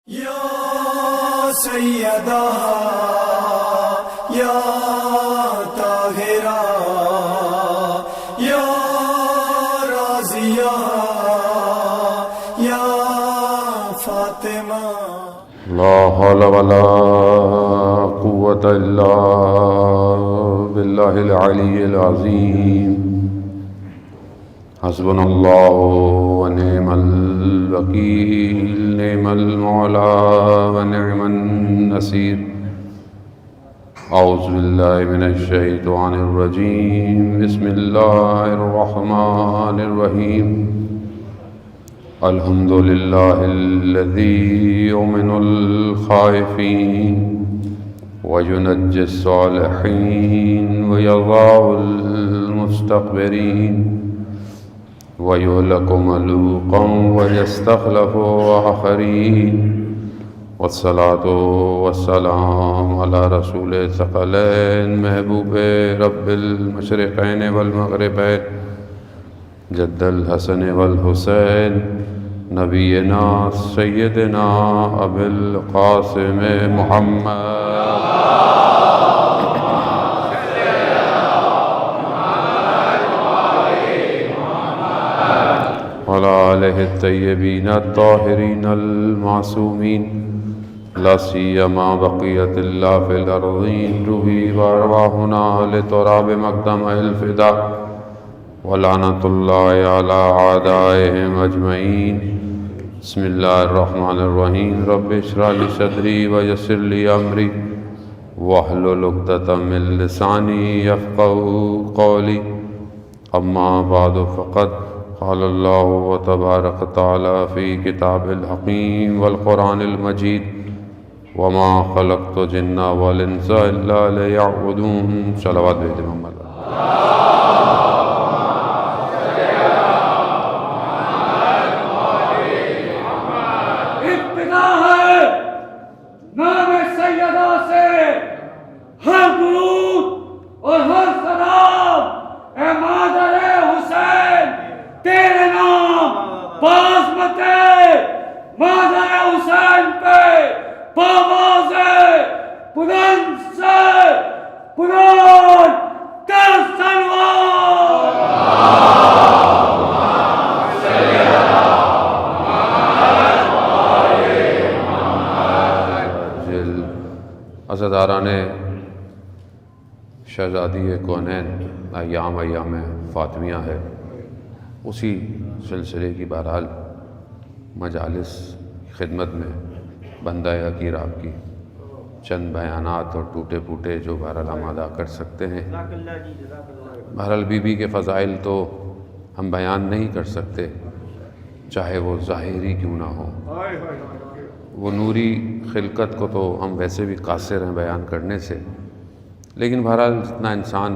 یا سیدہ یا طاہرہ یا رازیہ یا فاطمہ. لا حول ولا قوة إلا بالله العلي العظيم. حسبنا الله ونعم الوكيل، نعم المولى ونعم النصير. أعوذ بالله من الشيطان الرجيم. بسم الله الرحمن الرحيم. الحمد لله الذي يؤمن الخائفين وينجي الصالحين ويضع المستكبرين ويهلك ملوكا ويستخلف آخرين. والصلاة والسلام على رسول الثقلين محبوب رب المشرقين والمغربين جد الحسن والحسين نبینا سیدنا ابی القاسم محمد وعلى آلہ الطیبین الطاہرین المعصومین، لا سیما بقیت اللہ فی الارضین. روحی وارواحنا لتراب مقدم الفدا ولعنت اللہ علی اعدائهم اجمعین. بسم اللہ الرحمن الرحیم. رب اشرح لی صدری ویسر لی امری واحلل عقدۃ من لسانی یفقهوا قولی. اما بعد فقد قال اللہ تبارک تعالی فی کتاب الحکیم والقرآن المجید وما خلقت الجن والانس الا لیعبدون. صلوات بھیج محمد. نام سیدہ سے ہر درود اور ہر سلام اے مادر حسین تیرے نام بازمت مادر حسین پہ پاواز بلند سے بلند تر سلوات. عزاداران شہزادی کونین ایام فاطمیہ ہے. اسی سلسلے کی بہرحال مجالس خدمت میں بندہ حقیر آپ کی چند بیانات اور ٹوٹے پوٹے جو بہرحال ہم ادا کر سکتے ہیں. بہرحال بی بی کے فضائل تو ہم بیان نہیں کر سکتے، چاہے وہ ظاہری کیوں نہ ہو. وہ نوری خلقت کو تو ہم ویسے بھی قاصر ہیں بیان کرنے سے، لیکن بہرحال جتنا انسان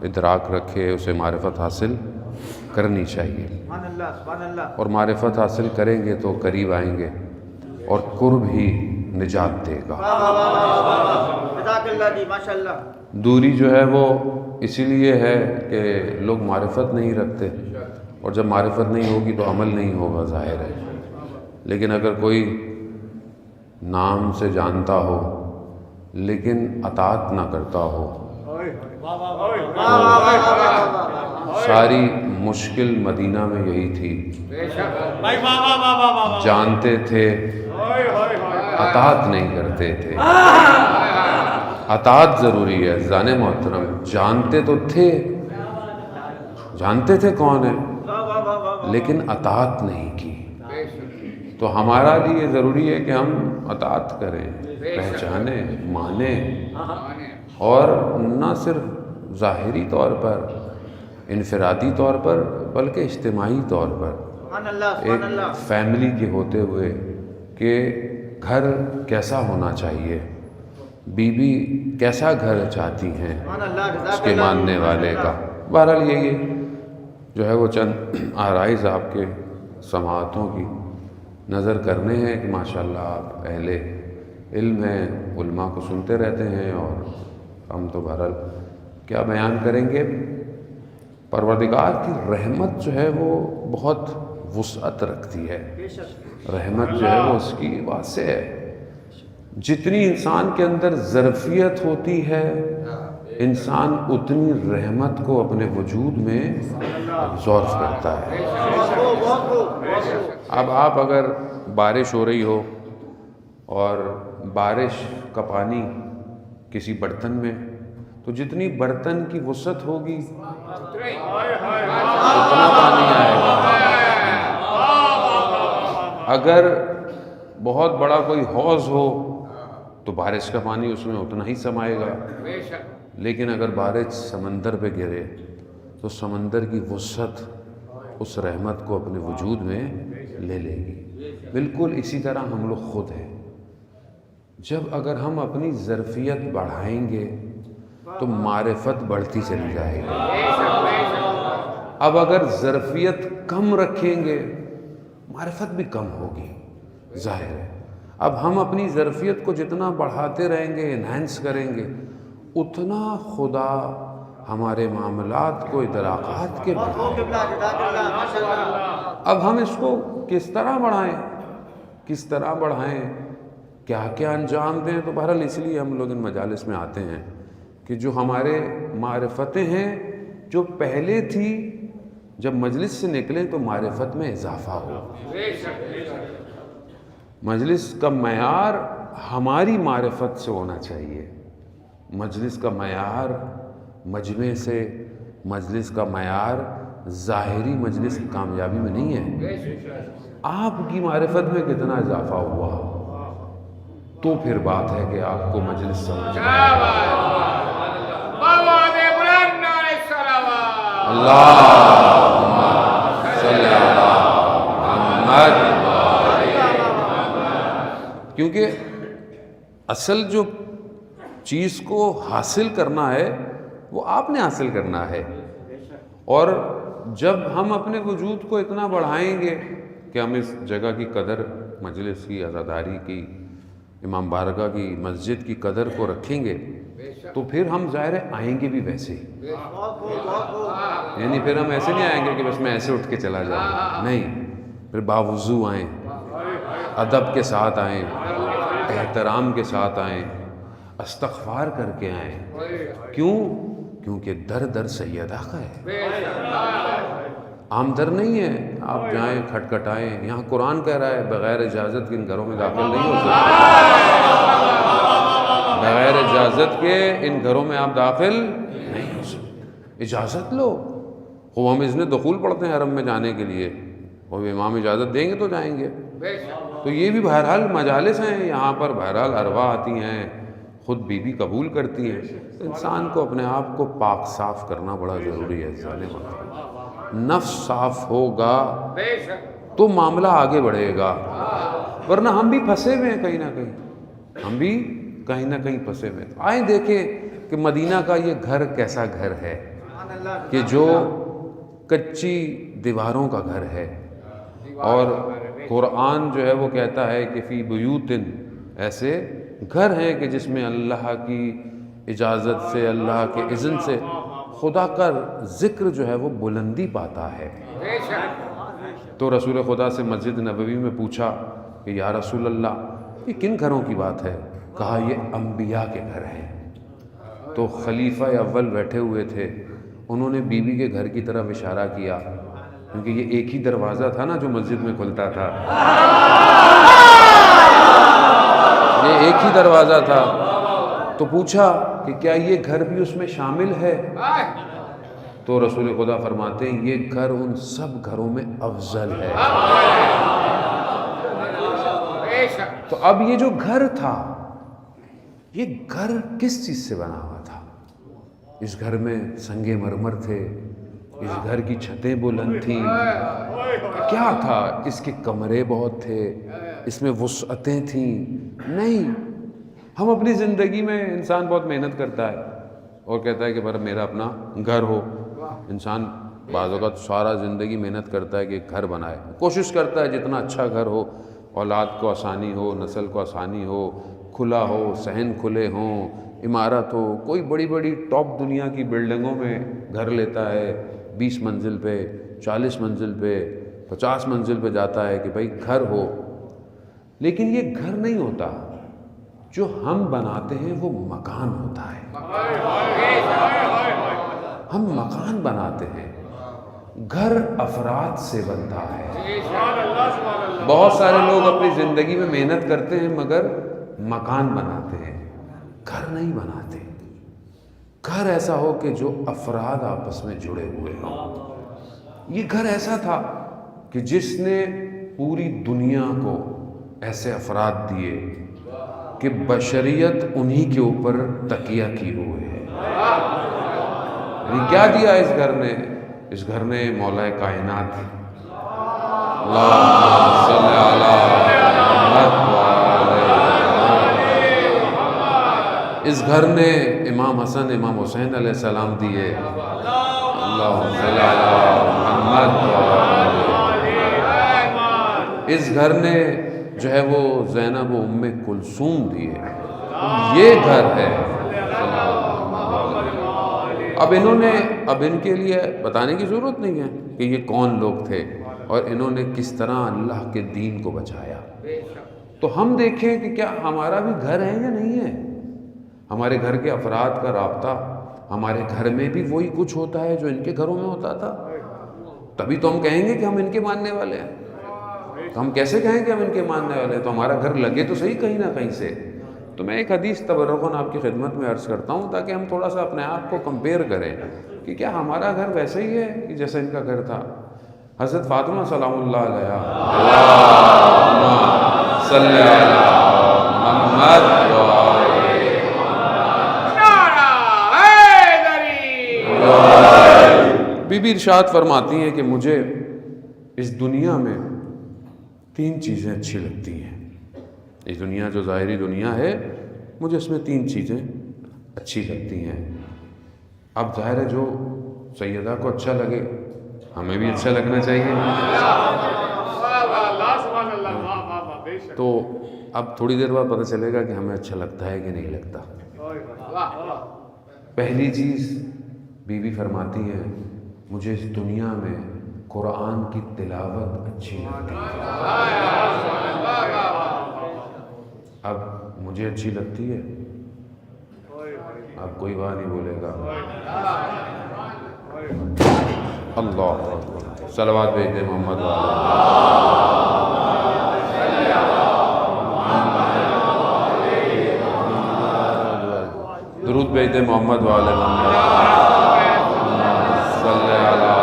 ادراک رکھے اسے معرفت حاصل کرنی چاہیے. اور معرفت حاصل کریں گے تو قریب آئیں گے اور قرب ہی نجات دے گا. دوری جو ہے وہ اسی لیے ہے کہ لوگ معرفت نہیں رکھتے، اور جب معرفت نہیں ہوگی تو عمل نہیں ہوگا، ظاہر ہے. لیکن اگر کوئی نام سے جانتا ہو لیکن اطاعت نہ کرتا ہو تو ساری مشکل مدینہ میں یہی تھی. جانتے تھے اطاعت نہیں کرتے تھے. اطاعت ضروری ہے زان محترم. جانتے تو تھے، جانتے تھے کون ہے، لیکن اطاعت نہیں کی. تو ہمارا لیے ضروری ہے کہ ہم اطاعت کریں، پہچانیں، مانیں، اور نہ صرف ظاہری طور پر انفرادی طور پر بلکہ اجتماعی طور پر ایک فیملی کے ہوتے ہوئے کہ گھر کیسا ہونا چاہیے، بی بی کیسا گھر چاہتی ہیں اس کے ماننے والے کا. بہرحال یہ جو ہے وہ چند آرائز آپ کے سماعتوں کی نظر کرنے ہیں کہ ماشاءاللہ آپ اہل علم ہیں، علماء کو سنتے رہتے ہیں، اور ہم تو بہرحال کیا بیان کریں گے. پروردگار کی رحمت جو ہے وہ بہت وسعت رکھتی ہے. رحمت جو ہے وہ اس کی واسع ہے. جتنی انسان کے اندر ظرفیت ہوتی ہے انسان اتنی رحمت کو اپنے وجود میں ابزارو کرتا ہے. اب آپ اگر بارش ہو رہی ہو اور بارش کا پانی کسی برتن میں، تو جتنی برتن کی وسعت ہوگی اتنا پانی آئے گا. اگر بہت بڑا کوئی حوض ہو تو بارش کا پانی اس میں اتنا ہی سمائے گا. لیکن اگر بارش سمندر پہ گرے تو سمندر کی وسعت اس رحمت کو اپنے وجود میں لے لے گی. بالکل اسی طرح ہم لوگ خود ہیں. جب اگر ہم اپنی ظرفیت بڑھائیں گے تو معرفت بڑھتی چلی جائے گی. اب اگر ظرفیت کم رکھیں گے معرفت بھی کم ہوگی، ظاہر ہے. اب ہم اپنی ظرفیت کو جتنا بڑھاتے رہیں گے، انہینس کریں گے، اتنا خدا ہمارے معاملات کو ادراکات کے بڑھائیں. اب ہم اس کو کس طرح بڑھائیں، کیا کیا انجام دیں؟ تو بہرحال اس لیے ہم لوگ ان مجالس میں آتے ہیں کہ جو ہمارے معرفتیں ہیں جو پہلے تھی، جب مجلس سے نکلیں تو معرفت میں اضافہ ہو. مجلس کا معیار ہماری معرفت سے ہونا چاہیے. مجلس کا معیار مجمع سے، مجلس کا معیار ظاہری مجلس کی کامیابی میں نہیں ہے. آپ کی معرفت میں کتنا اضافہ ہوا تو پھر بات ہے کہ آپ کو مجلس سمجھ میں اللہم صلی علی محمد. کیونکہ اصل جو چیز کو حاصل کرنا ہے وہ آپ نے حاصل کرنا ہے. اور جب ہم اپنے وجود کو اتنا بڑھائیں گے کہ ہم اس جگہ کی قدر، مجلس کی، عزاداری کی، امام بارگاہ کی، مسجد کی قدر کو رکھیں گے تو پھر ہم ظاہر آئیں گے بھی ویسے ہی. یعنی پھر ہم ایسے نہیں آئیں گے کہ بس میں ایسے اٹھ کے چلا جاؤں، نہیں، پھر باوضو آئیں، ادب کے ساتھ آئیں، احترام کے ساتھ آئیں، استغفار کر کے آئیں. کیوں؟ کیونکہ در در سیدہ کا ہے، عام در نہیں ہے. آپ جائیں کھٹکھٹائیں. یہاں قرآن کہہ رہا ہے بغیر اجازت کے ان گھروں میں داخل نہیں ہو سکتے. بغیر اجازت کے ان گھروں میں آپ داخل نہیں ہو سکتے. اجازت لو. خوب ہم اذن دخول پڑھتے ہیں حرم میں جانے کے لیے، اور امام اجازت دیں گے تو جائیں گے. تو یہ بھی بہرحال مجالس ہیں، یہاں پر بہرحال ارواح آتی ہیں، خود بی بی قبول کرتی ہیں. انسان کو اپنے آپ کو پاک صاف کرنا بڑا ضروری ہے. نفس صاف ہوگا تو معاملہ آگے بڑھے گا، ورنہ ہم بھی پھنسے ہوئے ہیں کہیں نہ کہیں. ہم بھی کہیں نہ کہیں پھنسے ہوئے. آئیں دیکھیں کہ مدینہ کا یہ گھر کیسا گھر ہے کہ جو کچی دیواروں کا گھر ہے. اور قرآن جو ہے وہ کہتا ہے کہ فی بیوتن، ایسے گھر ہیں کہ جس میں اللہ کی اجازت سے، اللہ کے اذن سے خدا کا ذکر جو ہے وہ بلندی پاتا ہے. تو رسول خدا سے مسجد نبوی میں پوچھا کہ یا رسول اللہ یہ کن گھروں کی بات ہے؟ کہا یہ انبیاء کے گھر ہیں. تو خلیفہ اول بیٹھے ہوئے تھے، انہوں نے بی بی کے گھر کی طرف اشارہ کیا، کیونکہ یہ ایک ہی دروازہ تھا نا جو مسجد میں کھلتا تھا، یہ ایک ہی دروازہ تھا. تو پوچھا کہ کیا یہ گھر بھی اس میں شامل ہے؟ تو رسول خدا فرماتے ہیں یہ گھر ان سب گھروں میں افضل ہے. تو اب یہ جو گھر تھا، یہ گھر کس چیز سے بنا ہوا تھا؟ اس گھر میں سنگ مرمر تھے، اس گھر کی چھتیں بلند تھیں. کیا تھا؟ اس کے کمرے بہت تھے، اس میں وسعتیں تھیں؟ نہیں. ہم اپنی زندگی میں انسان بہت محنت کرتا ہے اور کہتا ہے کہ بھائی میرا اپنا گھر ہو. انسان بعض اوقات سارا زندگی محنت کرتا ہے کہ گھر بنائے، کوشش کرتا ہے جتنا اچھا گھر ہو، اولاد کو آسانی ہو، نسل کو آسانی ہو، کھلا ہو، صحن کھلے ہوں، عمارت ہو. کوئی بڑی بڑی ٹاپ دنیا کی بلڈنگوں میں گھر لیتا ہے، 20 منزل پہ، 40 منزل پہ، 50 منزل پہ جاتا ہے کہ بھائی گھر ہو. لیکن یہ گھر نہیں ہوتا، جو ہم بناتے ہیں وہ مکان ہوتا ہے۔ ہم مکان بناتے ہیں، گھر افراد سے بنتا ہے۔ بہت سارے لوگ اپنی زندگی میں محنت کرتے ہیں مگر مکان بناتے ہیں، گھر نہیں بناتے۔ گھر ایسا ہو کہ جو افراد آپس میں جڑے ہوئے ہوں۔ یہ گھر ایسا تھا کہ جس نے پوری دنیا کو ایسے افراد دیے کہ بشریت انہی کے اوپر تکیہ کی ہوئے ہے۔ کیا دیا اس گھر نے؟ اس گھر نے مولا کائنات اللہم صلی علی محمد، اس گھر نے امام حسن امام حسین علیہ السلام دیے، اللہم صلی علی محمد۔ اس گھر نے جو ہے وہ زینب و ام کلثوم دیے۔ یہ گھر ہے۔ اب ان کے لیے بتانے کی ضرورت نہیں ہے کہ یہ کون لوگ تھے اور انہوں نے کس طرح اللہ کے دین کو بچایا۔ تو ہم دیکھیں کہ کیا ہمارا بھی گھر ہے یا نہیں ہے؟ ہمارے گھر کے افراد کا رابطہ، ہمارے گھر میں بھی وہی کچھ ہوتا ہے جو ان کے گھروں میں ہوتا تھا؟ تبھی تو ہم کہیں گے کہ ہم ان کے ماننے والے ہیں۔ تو ہم کیسے کہیں کہ ہم ان کے ماننے والے ہیں؟ تو ہمارا گھر لگے تو صحیح کہیں نہ کہیں سے۔ تو میں ایک حدیث تبرکاً آپ کی خدمت میں عرض کرتا ہوں تاکہ ہم تھوڑا سا اپنے آپ کو کمپیئر کریں کہ کیا ہمارا گھر ویسا ہی ہے کہ جیسا ان کا گھر تھا۔ حضرت فاطمہ سلام اللہ علیہا، اللہم صلی علی محمد بی بی ارشاد فرماتی ہیں کہ مجھے اس دنیا میں 3 چیزیں اچھی لگتی ہیں۔ یہ دنیا جو ظاہری دنیا ہے، مجھے اس میں 3 چیزیں اچھی لگتی ہیں۔ اب ظاہر ہے جو سیدہ کو اچھا لگے ہمیں بھی اچھا لگنا چاہیے۔ تو اب تھوڑی دیر بعد پتہ چلے گا کہ ہمیں اچھا لگتا ہے کہ نہیں لگتا۔ پہلی چیز بی بی فرماتی ہے مجھے اس دنیا میں قرآن کی تلاوت اچھی لگتی ہے۔ اب مجھے اچھی لگتی ہے، اب کوئی بات نہیں بولے گا۔ اللہ اکبر، صلوات بھیج دے محمد درود بھیج دے محمد والے محمد صلی علی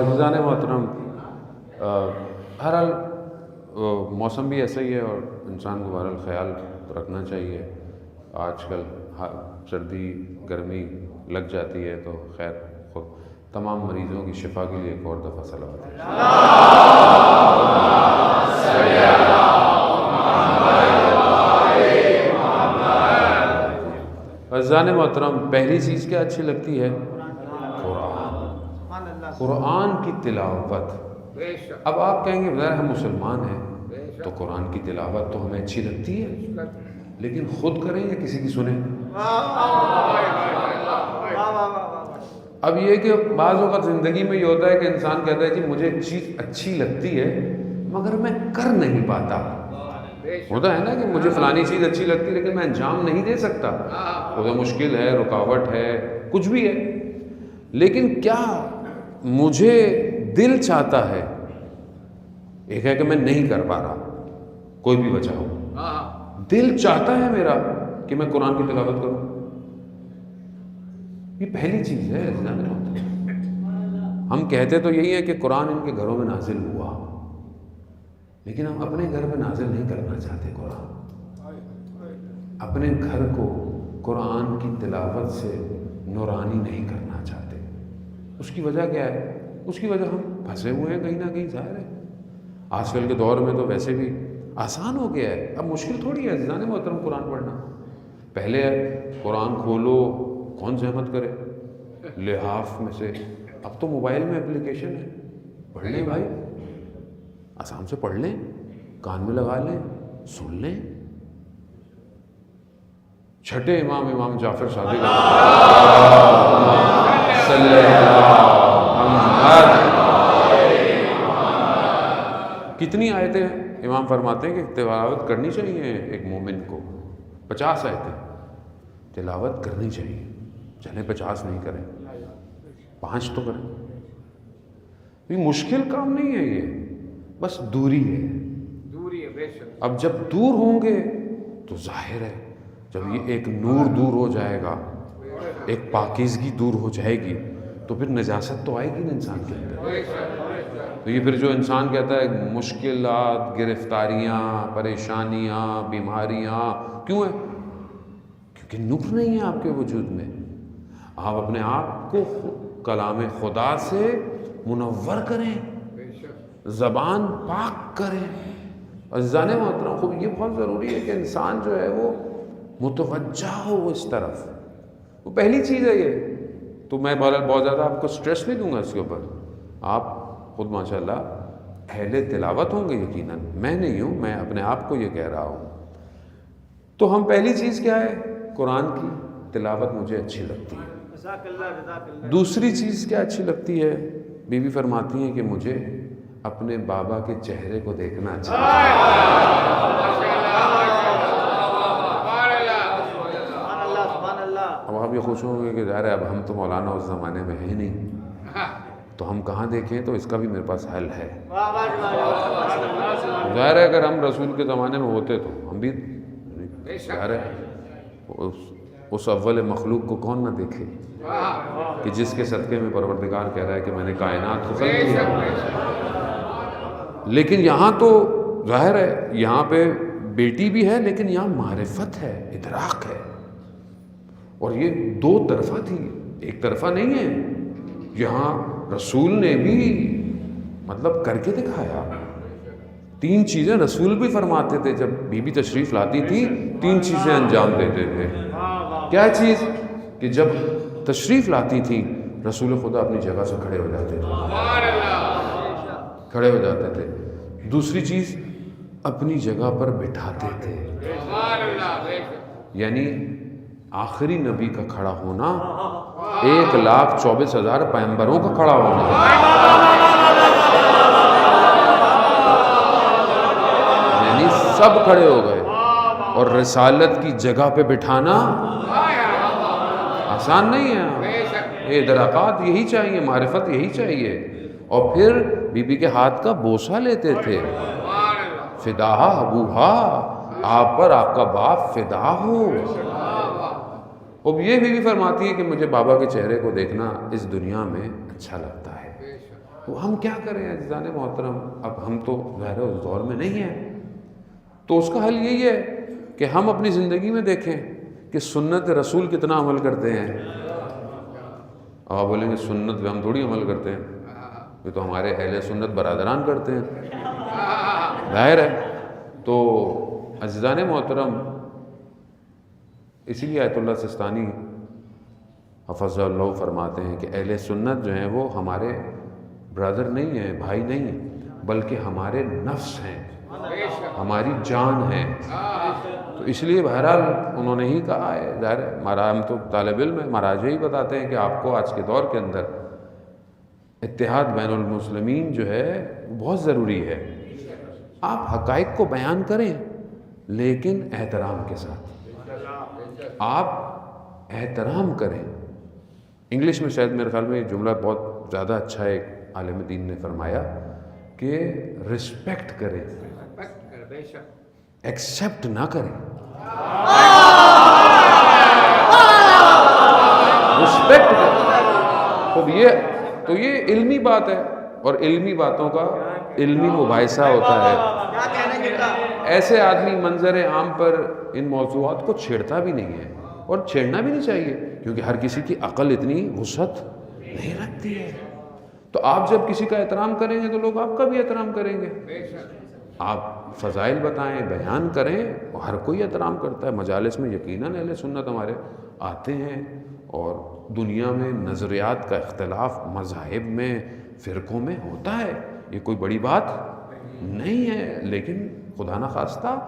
عزیزان محترم، بہرحال موسم بھی ایسا ہی ہے اور انسان کو بہرحال خیال رکھنا چاہیے۔ آج کل سردی گرمی لگ جاتی ہے تو خیر تمام مریضوں کی شفا کے لیے ایک اور دفعہ صلوات ہے۔ عزیزان محترم، پہلی چیز کیا اچھی لگتی ہے؟ قرآن کی تلاوت۔ اب آپ کہیں گے ظاہر ہم مسلمان ہیں تو قرآن کی تلاوت تو ہمیں اچھی لگتی ہے، لیکن خود کریں یا کسی کی سنیں؟ اب یہ کہ بعض اوقات زندگی میں یہ ہوتا ہے کہ انسان کہتا ہے کہ مجھے ایک چیز اچھی لگتی ہے مگر میں کر نہیں پاتا۔ ہوتا ہے نا کہ مجھے فلانی چیز اچھی لگتی ہے لیکن میں انجام نہیں دے سکتا، وہ مشکل ہے، رکاوٹ ہے، کچھ بھی ہے۔ لیکن کیا مجھے دل چاہتا ہے؟ ایک ہے کہ میں نہیں کر پا رہا، کوئی بھی وجہ ہو، دل چاہتا ہے میرا کہ میں قرآن کی تلاوت کروں۔ یہ پہلی چیز ہے۔ ہم کہتے تو یہی ہے کہ قرآن ان کے گھروں میں نازل ہوا، لیکن ہم اپنے گھر میں نازل نہیں کرنا چاہتے قرآن۔ اپنے گھر کو قرآن کی تلاوت سے نورانی نہیں کرنا چاہتے۔ اس کی وجہ کیا ہے؟ اس کی وجہ ہم پھنسے ہوئے ہیں کہیں نہ کہیں، ظاہر ہے۔ آج کل کے دور میں تو ویسے بھی آسان ہو گیا ہے، اب مشکل تھوڑی ہے عزیزان محترم قرآن پڑھنا۔ پہلے قرآن کھولو، کون زحمت کرے لحاف میں سے، اب تو موبائل میں اپلیکیشن ہے، پڑھ لیں بھائی، آسان سے پڑھ لیں، کان میں لگا لیں، سن لیں۔ چھٹے امام جعفر صادق صلی اللہ محمد، کتنی آیتیں امام فرماتے ہیں کہ تلاوت کرنی چاہیے ایک مومن کو، 50 آیتیں تلاوت کرنی چاہیے، چلیں 50 نہیں کریں، 5 تو کریں۔ یہ مشکل کام نہیں ہے، یہ بس دوری ہے۔ اب جب دور ہوں گے تو ظاہر ہے جب یہ ایک نور دور ہو جائے گا، ایک پاکیزگی دور ہو جائے گی، تو پھر نجاست تو آئے گی نا انسان کے اندر۔ تو یہ پھر جو انسان کہتا ہے مشکلات، گرفتاریاں، پریشانیاں، بیماریاں کیوں ہیں؟ کیونکہ نور نہیں ہے آپ کے وجود میں۔ آپ اپنے آپ کو کلام خدا سے منور کریں، زبان پاک کریں۔ عزیزان محترم، خوب یہ بہت ضروری ہے کہ انسان جو ہے وہ متوجہ ہو اس طرف، وہ پہلی چیز ہے یہ۔ تو میں بہت زیادہ آپ کو سٹریس نہیں دوں گا اس کے اوپر، آپ خود ماشاءاللہ اہل تلاوت ہوں گے یقیناً، میں نہیں ہوں، میں اپنے آپ کو یہ کہہ رہا ہوں۔ تو ہم پہلی چیز کیا ہے؟ قرآن کی تلاوت مجھے اچھی لگتی ہے۔ دوسری چیز کیا اچھی لگتی ہے؟ بی بی فرماتی ہیں کہ مجھے اپنے بابا کے چہرے کو دیکھنا اچھا لگتا ہے۔ اب آپ یہ خوش ہوں گے کہ ظاہر ہے اب ہم تو مولانا اس زمانے میں ہیں نہیں، تو ہم کہاں دیکھیں؟ تو اس کا بھی میرے پاس حل ہے۔ ظاہر ہے اگر ہم رسول کے زمانے میں ہوتے تو ہم بھی، ظاہر ہے اس اول مخلوق کو کون نہ دیکھے کہ جس کے صدقے میں پروردگار کہہ رہا ہے کہ میں نے کائنات کو خلق کیا۔ لیکن یہاں تو ظاہر ہے یہاں پہ بیٹی بھی ہے، لیکن یہاں معرفت ہے، ادراک ہے، اور یہ دو طرفہ تھی، ایک طرفہ نہیں ہے۔ یہاں رسول نے بھی مطلب کر کے دکھایا۔ 3 چیزیں رسول بھی فرماتے تھے، جب بی بی تشریف لاتی تھی 3 چیزیں انجام دیتے تھے۔ کیا چیز؟ کہ جب تشریف لاتی تھی رسول خدا اپنی جگہ سے کھڑے ہو جاتے تھے۔ دوسری چیز اپنی جگہ پر بٹھاتے تھے، یعنی آخری نبی کا کھڑا ہونا 1,24,000 پیغمبروں کا کھڑا ہونا، یعنی سب کھڑے ہو گئے، اور رسالت کی جگہ پہ بٹھانا آسان نہیں ہے۔ یہ ادراکات یہی چاہیے، معرفت یہی چاہیے۔ اور پھر بی بی کے ہاتھ کا بوسہ لیتے تھے، فدا ابوہا، آپ پر آپ کا باپ فدا ہو۔ اب یہ بھی فرماتی ہے کہ مجھے بابا کے چہرے کو دیکھنا اس دنیا میں اچھا لگتا ہے۔ تو ہم کیا کریں عزیزان محترم؟ اب ہم تو ظاہر اس دور میں نہیں ہیں، تو اس کا حل یہی ہے کہ ہم اپنی زندگی میں دیکھیں کہ سنت رسول کتنا عمل کرتے ہیں۔ آپ بولیں گے سنت پہ ہم تھوڑی عمل کرتے ہیں، یہ تو ہمارے اہل سنت برادران کرتے ہیں، ظاہر ہے۔ تو عزیزان محترم، اسی لیے آیت اللہ سستانی حفظ اللہ فرماتے ہیں کہ اہل سنت جو ہیں وہ ہمارے برادر نہیں ہیں، بھائی نہیں ہیں، بلکہ ہمارے نفس ہیں، ہماری جان ہے۔ تو اس لیے بہرحال انہوں نے ہی کہا ہے، ظاہر ہم تو طالب علم ہیں، مہاراج ہی بتاتے ہیں کہ آپ کو آج کے دور کے اندر اتحاد بین المسلمین جو ہے بہت ضروری ہے۔ آپ حقائق کو بیان کریں لیکن احترام کے ساتھ، آپ احترام کریں۔ انگلش میں شاید میرے خیال میں یہ جملہ بہت زیادہ اچھا ہے، ایک عالم دین نے فرمایا کہ رسپیکٹ کریں، ایکسیپٹ نہ کریں، رسپیکٹ کریں۔ تو یہ علمی بات ہے، اور علمی باتوں کا علمی مباحثہ ہوتا ہے۔ ایسے آدمی منظر عام پر ان موضوعات کو چھیڑتا بھی نہیں ہے، اور چھیڑنا بھی نہیں چاہیے، کیونکہ ہر کسی کی عقل اتنی وسعت نہیں رکھتی ہے. تو آپ جب کسی کا احترام کریں گے تو لوگ آپ کا بھی احترام کریں گے. آپ فضائل بتائیں, بیان کریں, ہر کوئی احترام کرتا ہے. مجالس میں یقیناً اہل سنت ہمارے آتے ہیں, اور دنیا میں نظریات کا اختلاف مذاہب میں, فرقوں میں ہوتا ہے, یہ کوئی بڑی بات نہیں ہے, لیکن خدا نخواستہ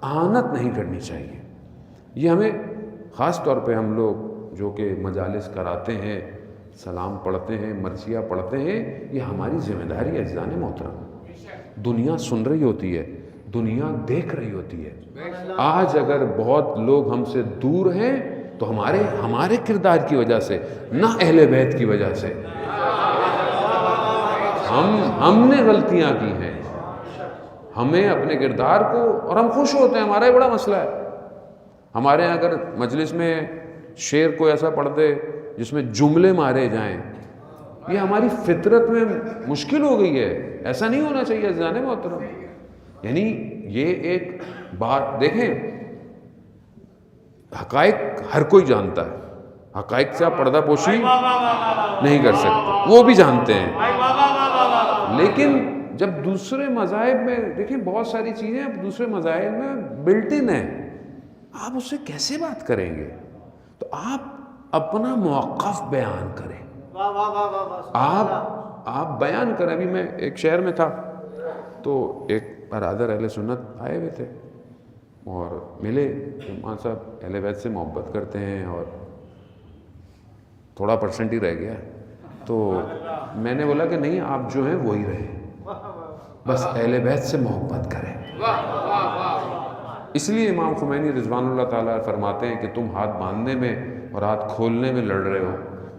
اہانت نہیں کرنی چاہیے. یہ ہمیں خاص طور پہ ہم لوگ جو کہ مجالس کراتے ہیں, سلام پڑھتے ہیں, مرثیہ پڑھتے ہیں, یہ ہماری ذمہ داری ہے عزیزان محترم. دنیا سن رہی ہوتی ہے, دنیا دیکھ رہی ہوتی ہے. آج اگر بہت لوگ ہم سے دور ہیں تو ہمارے کردار کی وجہ سے, نہ اہل بیت کی وجہ سے. ہم نے غلطیاں کی ہیں, ہمیں اپنے کردار کو, اور ہم خوش ہوتے ہیں, ہمارا یہ بڑا مسئلہ ہے. ہمارے یہاں اگر مجلس میں شعر کو ایسا پڑھ دے جس میں جملے مارے جائیں, یہ ہماری فطرت میں مشکل ہو گئی ہے. ایسا نہیں ہونا چاہیے عزیزان محترم. یعنی یہ ایک بات دیکھیں, حقائق ہر کوئی جانتا ہے, حقائق سے آپ پردہ پوشی نہیں کر سکتے, وہ بھی جانتے ہیں. لیکن جب دوسرے مذاہب میں دیکھیں, بہت ساری چیزیں دوسرے مذاہب میں بلٹ ان ہیں, آپ اس سے کیسے بات کریں گے؟ تو آپ اپنا موقف بیان کریں, آپ بیان کریں. ابھی میں ایک شہر میں تھا تو ایک برادر اہل سنت آئے ہوئے تھے اور ملے, امام صاحب اہل بیت سے محبت کرتے ہیں اور تھوڑا پرسنٹ ہی رہ گیا. تو میں نے بولا کہ نہیں, آپ جو ہیں وہی رہیں, بس اہل بیت سے محبت کریں. اس لیے امام خمینی رضوان اللہ تعالیٰ فرماتے ہیں کہ تم ہاتھ باندھنے میں اور ہاتھ کھولنے میں لڑ رہے ہو,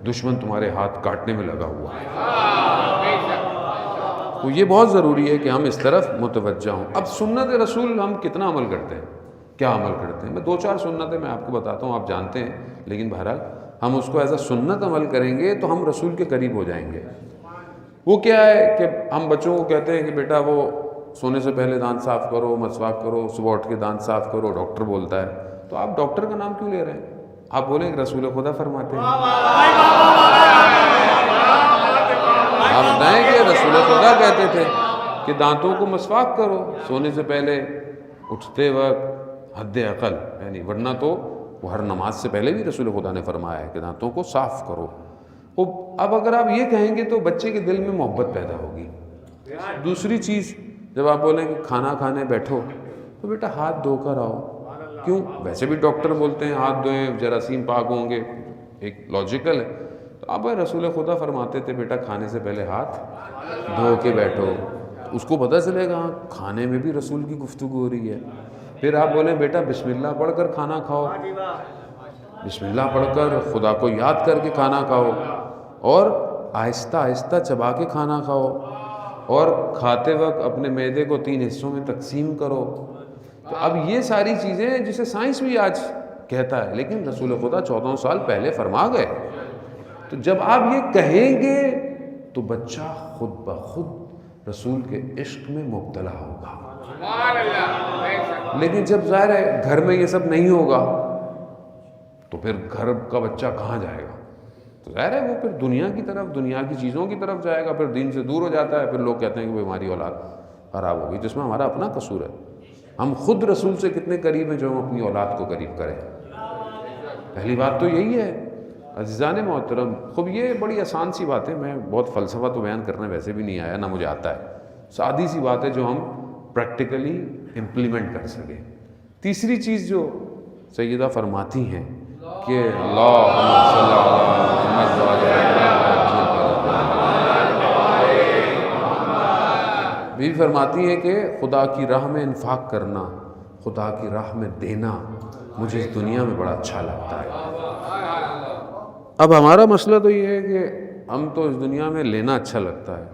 دشمن تمہارے ہاتھ کاٹنے میں لگا ہوا ہے. تو یہ بہت ضروری ہے کہ ہم اس طرف متوجہ ہوں. اب سنت رسول ہم کتنا عمل کرتے ہیں, کیا عمل کرتے ہیں؟ میں 2-4 سنتیں میں آپ کو بتاتا ہوں, آپ جانتے ہیں, لیکن بہرحال ہم اس کو ایز اے سنت عمل کریں گے تو ہم رسول کے قریب ہو جائیں گے. وہ کیا ہے کہ ہم بچوں کو کہتے ہیں کہ بیٹا وہ سونے سے پہلے دانت صاف کرو, مسواک کرو, صبح اٹھ کے دانت صاف کرو, ڈاکٹر بولتا ہے. تو آپ ڈاکٹر کا نام کیوں لے رہے ہیں؟ آپ بولیں کہ رسول خدا فرماتے ہیں. آپ بتائیں کہ رسول خدا کہتے تھے کہ دانتوں کو مسواک کرو سونے سے پہلے, اٹھتے وقت, حد عقل, یعنی ورنہ تو وہ ہر نماز سے پہلے بھی رسول خدا نے فرمایا ہے کہ دانتوں کو صاف کرو. اب اگر آپ یہ کہیں گے تو بچے کے دل میں محبت پیدا ہوگی. دوسری چیز, جب آپ بولیں کہ کھانا کھانے بیٹھو تو بیٹا ہاتھ دھو کر آؤ. کیوں؟ ویسے بھی ڈاکٹر بولتے ہیں ہاتھ دھوئیں, جراثیم پاک ہوں گے, ایک لاجیکل ہے. تو اب رسول خدا فرماتے تھے بیٹا کھانے سے پہلے ہاتھ دھو کے بیٹھو. اس کو پتہ چلے گا کھانے میں بھی رسول کی گفتگو ہو رہی ہے. پھر آپ بولیں بیٹا بسم اللہ پڑھ کر کھانا کھاؤ, بسم اللہ پڑھ کر خدا کو یاد کر کے کھانا کھاؤ, اور آہستہ آہستہ چبا کے کھانا کھاؤ, اور کھاتے وقت اپنے معدے کو 3 حصوں میں تقسیم کرو. تو اب یہ ساری چیزیں ہیں جسے سائنس بھی آج کہتا ہے, لیکن رسول خدا 14 سال پہلے فرما گئے. تو جب آپ یہ کہیں گے تو بچہ خود بخود رسول کے عشق میں مبتلا ہوگا. لیکن جب ظاہر ہے گھر میں یہ سب نہیں ہوگا تو پھر گھر کا بچہ کہاں جائے گا؟ تو ظاہر ہے وہ پھر دنیا کی طرف, دنیا کی چیزوں کی طرف جائے گا, پھر دین سے دور ہو جاتا ہے. پھر لوگ کہتے ہیں کہ ہماری اولاد خراب ہوگی, جس میں ہمارا اپنا قصور ہے. ہم خود رسول سے کتنے قریب ہیں جو ہم اپنی اولاد کو قریب کریں. پہلی بات تو یہی ہے عزیزان محترم. خوب یہ بڑی آسان سی بات ہے, میں بہت فلسفہ تو بیان کرنے ویسے بھی نہیں آیا, نہ مجھے آتا ہے. سادی سی بات ہے جو ہم پریکٹیکلی امپلیمنٹ کر سکیں. تیسری چیز جو سیدہ فرماتی ہیں کہ اللہم صلی علی محمد, بھی فرماتی ہے کہ خدا کی راہ میں انفاق کرنا, خدا کی راہ میں دینا مجھے اس دنیا میں بڑا اچھا لگتا ہے. اب ہمارا مسئلہ تو یہ ہے کہ ہم تو اس دنیا میں لینا اچھا لگتا ہے,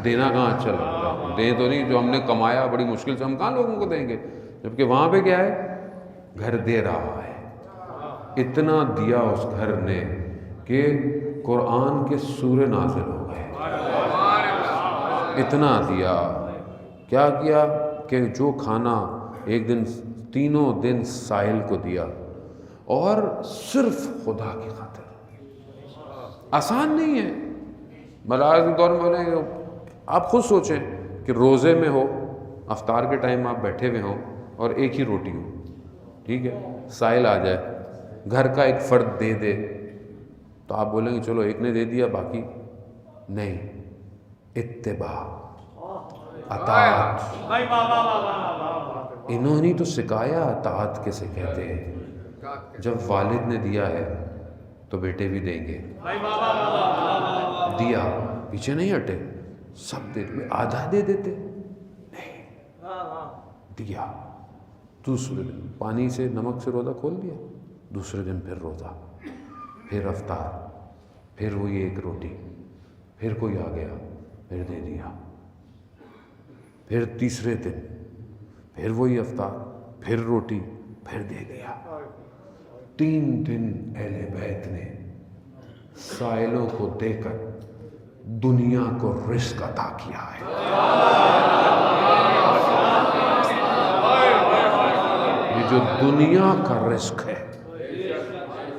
دینا کہاں اچھا لگتا ہے. دیں تو نہیں, جو ہم نے کمایا بڑی مشکل سے, ہم کہاں لوگوں کو دیں گے, جبکہ وہاں پہ کیا ہے, گھر دے رہا ہے. اتنا دیا اس گھر نے کہ قرآن کے سورے نازل ہو گئے. اتنا دیا, کیا کیا کہ جو کھانا ایک دن 3 دن سائل کو دیا, اور صرف خدا کی خاطر. آسان نہیں ہے, ملاز کے دور میں بولیں گے آپ خود سوچیں کہ روزے میں ہو، افطار کے ٹائم آپ بیٹھے ہوئے ہوں اور ایک ہی روٹی ہو، ٹھیک ہے، سائل آ جائے، گھر کا ایک فرد دے دے تو آپ بولیں گے چلو ایک نے دے دیا باقی نہیں. اتباع، اطاعت، انہوں نے تو سکھایا اطاعت کسے کہتے ہیں. جب والد نے دیا ہے تو بیٹے بھی دیں گے. دیا، پیچھے نہیں ہٹے، سب دے دے. آدھا دے دیتے نہیں، دیا. دوسرے دن پانی سے نمک سے روزہ کھول دیا، دوسرے دن پھر روزہ، پھر افطار، پھر وہی ایک روٹی، پھر کوئی آ گیا پھر دے دیا، پھر تیسرے دن پھر وہی افطار، پھر روٹی، پھر دے دیا. 3 دن اہل بیت نے سائلوں کو دے کر دنیا کو رزق عطا کیا ہے. یہ جو دنیا کا رزق ہے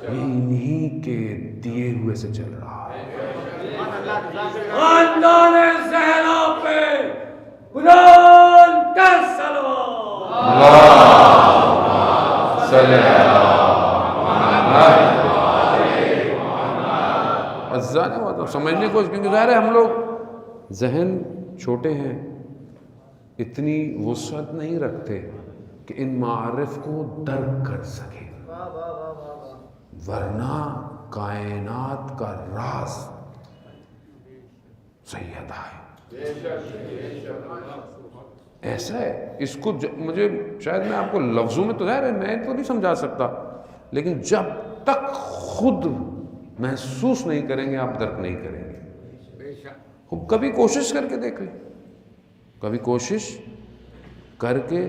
یہ انہی کے دیے ہوئے سے چل رہا ہے. خاندان زہرا پہ قرآن کا صلوات. سمجھنے کو، کیونکہ ظاہر ہے ہم لوگ ذہن چھوٹے ہیں، اتنی وسعت نہیں رکھتے کہ ان معارف کو درک کر سکیں، ورنہ کائنات کا راز سیدہ ہے. ایسا ہے، اس کو مجھے شاید میں آپ کو لفظوں میں تو ظاہر ہے میں تو نہیں سمجھا سکتا، لیکن جب تک خود محسوس نہیں کریں گے آپ درک نہیں کریں گے. کبھی کوشش کر کے دیکھ لیں، کبھی کوشش کر کے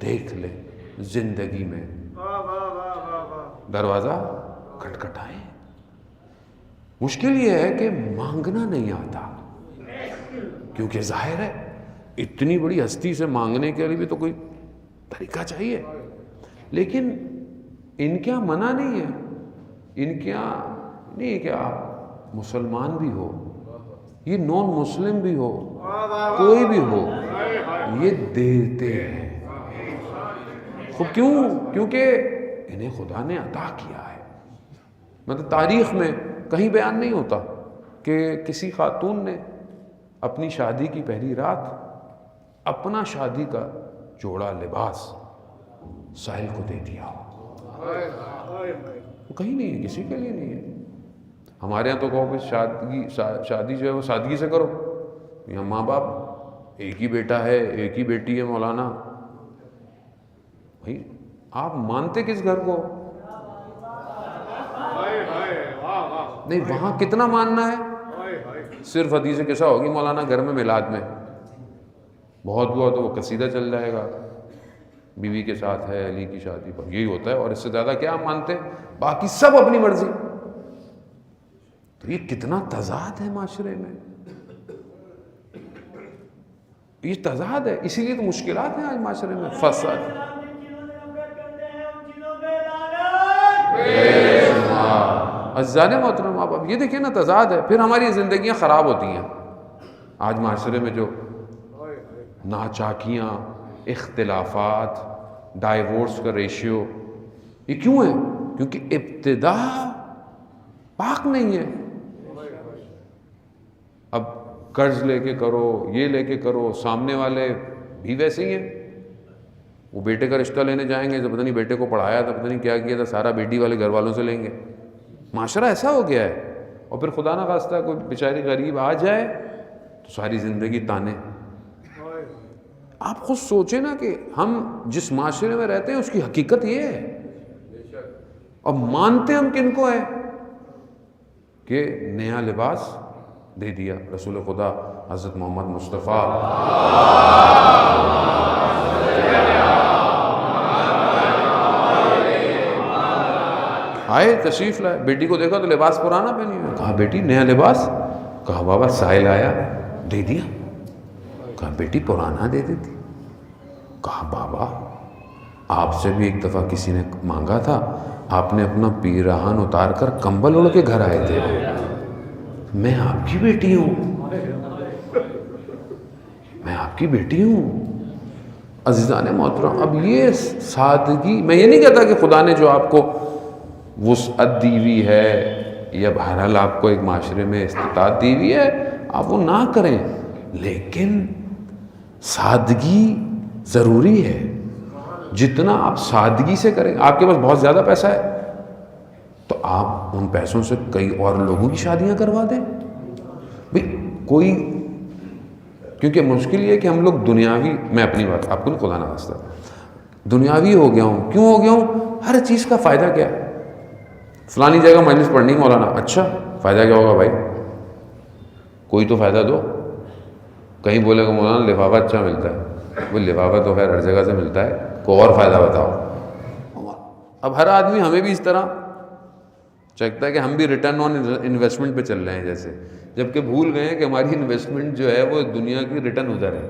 دیکھ لیں زندگی میں. دروازہ کھٹکھٹائیں. مشکل یہ ہے کہ مانگنا نہیں آتا، کیونکہ ظاہر ہے اتنی بڑی ہستی سے مانگنے کے لیے بھی تو کوئی طریقہ چاہیے. لیکن ان کیا منع نہیں ہے، ان کیا نہیں ہے کہ آپ مسلمان بھی ہو، یہ نان مسلم بھی ہو، کوئی بھی ہو، یہ دیتے ہیں. کیوں؟ کیونکہ انہیں خدا نے عطا کیا ہے. مطلب تاریخ میں کہیں بیان نہیں ہوتا کہ کسی خاتون نے اپنی شادی کی پہلی رات اپنا شادی کا جوڑا لباس سائل کو دے دیا. کہیں نہیں ہے، کسی کے لیے نہیں ہے. ہمارے یہاں تو کہو کہ شادی جو ہے وہ سادگی سے کرو. یہاں ماں باپ ایک ہی بیٹا ہے، ایک ہی بیٹی ہے مولانا. بھائی آپ مانتے کس گھر کو؟ نہیں، وہاں کتنا ماننا ہے؟ صرف حدیث قصہ ہوگی مولانا گھر میں میلاد میں، بہت ہوا تو وہ قصیدہ چل جائے گا، بیوی کے ساتھ ہے علی کی شادی پر، یہی ہوتا ہے. اور اس سے زیادہ کیا آپ مانتے ہیں؟ باقی سب اپنی مرضی. تو یہ کتنا تضاد ہے معاشرے میں، یہ تضاد ہے. اسی لیے تو مشکلات ہیں آج معاشرے میں. فساد عزیزان محترم، آپ اب یہ دیکھیں نا تضاد ہے. پھر ہماری زندگیاں خراب ہوتی ہیں آج معاشرے میں. جو ناچاکیاں، اختلافات، ڈائیورس کا ریشیو، یہ کیوں ہے؟ کیونکہ ابتدا پاک نہیں ہے. اب قرض لے کے کرو، یہ لے کے کرو، سامنے والے بھی ویسے ہی ہیں. وہ بیٹے کا رشتہ لینے جائیں گے تو پتہ نہیں بیٹے کو پڑھایا تھا، پتہ نہیں کیا کیا تھا، سارا بیٹی والے گھر والوں سے لیں گے. معاشرہ ایسا ہو گیا ہے. اور پھر خدا نہ خواستہ کوئی بیچاری غریب آ جائے تو ساری زندگی تانے. آپ خود سوچیں نا کہ ہم جس معاشرے میں رہتے ہیں اس کی حقیقت یہ ہے، اور مانتے ہم کن کو ہے کہ نیا لباس دے دیا رسول خدا حضرت محمد مصطفیٰ. آئے تشریف لائے، بیٹی کو دیکھا تو لباس پرانا پہنی ہوئی. کہا بیٹی نیا لباس؟ کہا بابا سائل آیا دے دیا. کہا بیٹی پرانا دے دیتی. کہا بابا آپ سے بھی ایک دفعہ کسی نے مانگا تھا، آپ نے اپنا پیراہن اتار کر کمبل اوڑھ کے گھر آئے تھے. میں آپ کی بیٹی ہوں، میں آپ کی بیٹی ہوں۔ عزیزان محترم، اب یہ سادگی، میں یہ نہیں کہتا کہ خدا نے جو آپ کو وسعت دی ہوئی ہے یا بہرحال آپ کو ایک معاشرے میں استطاعت دی ہوئی ہے آپ وہ نہ کریں، لیکن سادگی ضروری ہے۔ جتنا آپ سادگی سے کریں، آپ کے پاس بہت زیادہ پیسہ ہے تو آپ ان پیسوں سے کئی اور لوگوں کی شادیاں کروا دیں بھئی کوئی، کیونکہ مشکل یہ ہے کہ ہم لوگ دنیاوی، میں اپنی بات آپ کو نہیں، خدا نہ خواستہ دنیاوی ہو گیا ہوں۔ کیوں ہو گیا ہوں؟ ہر چیز کا فائدہ کیا ہے؟ فلانی جگہ مجلس پڑھنی مولانا، اچھا فائدہ کیا ہوگا بھائی؟ کوئی تو فائدہ دو۔ کہیں بولے گا مولانا لفافہ اچھا ملتا ہے، وہ لفافہ تو خیر ہر جگہ سے ملتا ہے، کوئی اور فائدہ بتاؤ۔ اب ہر آدمی ہمیں بھی اس طرح چاہتا ہے کہ ہم بھی ریٹرن آن انویسٹمنٹ پہ چل رہے ہیں جیسے، جبکہ بھول گئے ہیں کہ ہماری انویسٹمنٹ جو ہے وہ دنیا کی ریٹرن ادھر ہے،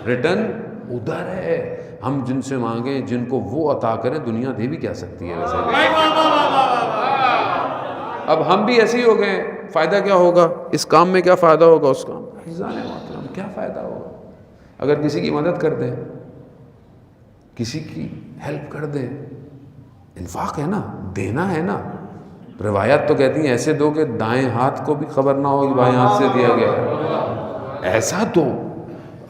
ریٹرن ادھر ہے۔ ہم جن سے مانگیں، جن کو وہ عطا کریں، دنیا دے بھی کیا سکتی ہے ویسے۔ اب ہم بھی ایسے ہی ہو گئے، فائدہ کیا ہوگا اس کام میں، کیا فائدہ ہوگا اس کام میں؟ عزیزان محترم، کیا فائدہ ہوگا؟ اگر کسی کی مدد کر دیں، کسی کی ہیلپ کر دیں، انفاق ہے نا، دینا ہے نا۔ روایات تو کہتی ہیں ایسے دو کہ دائیں ہاتھ کو بھی خبر نہ ہو کہ بائیں ہاتھ سے دیا گیا ہے، ایسا دو۔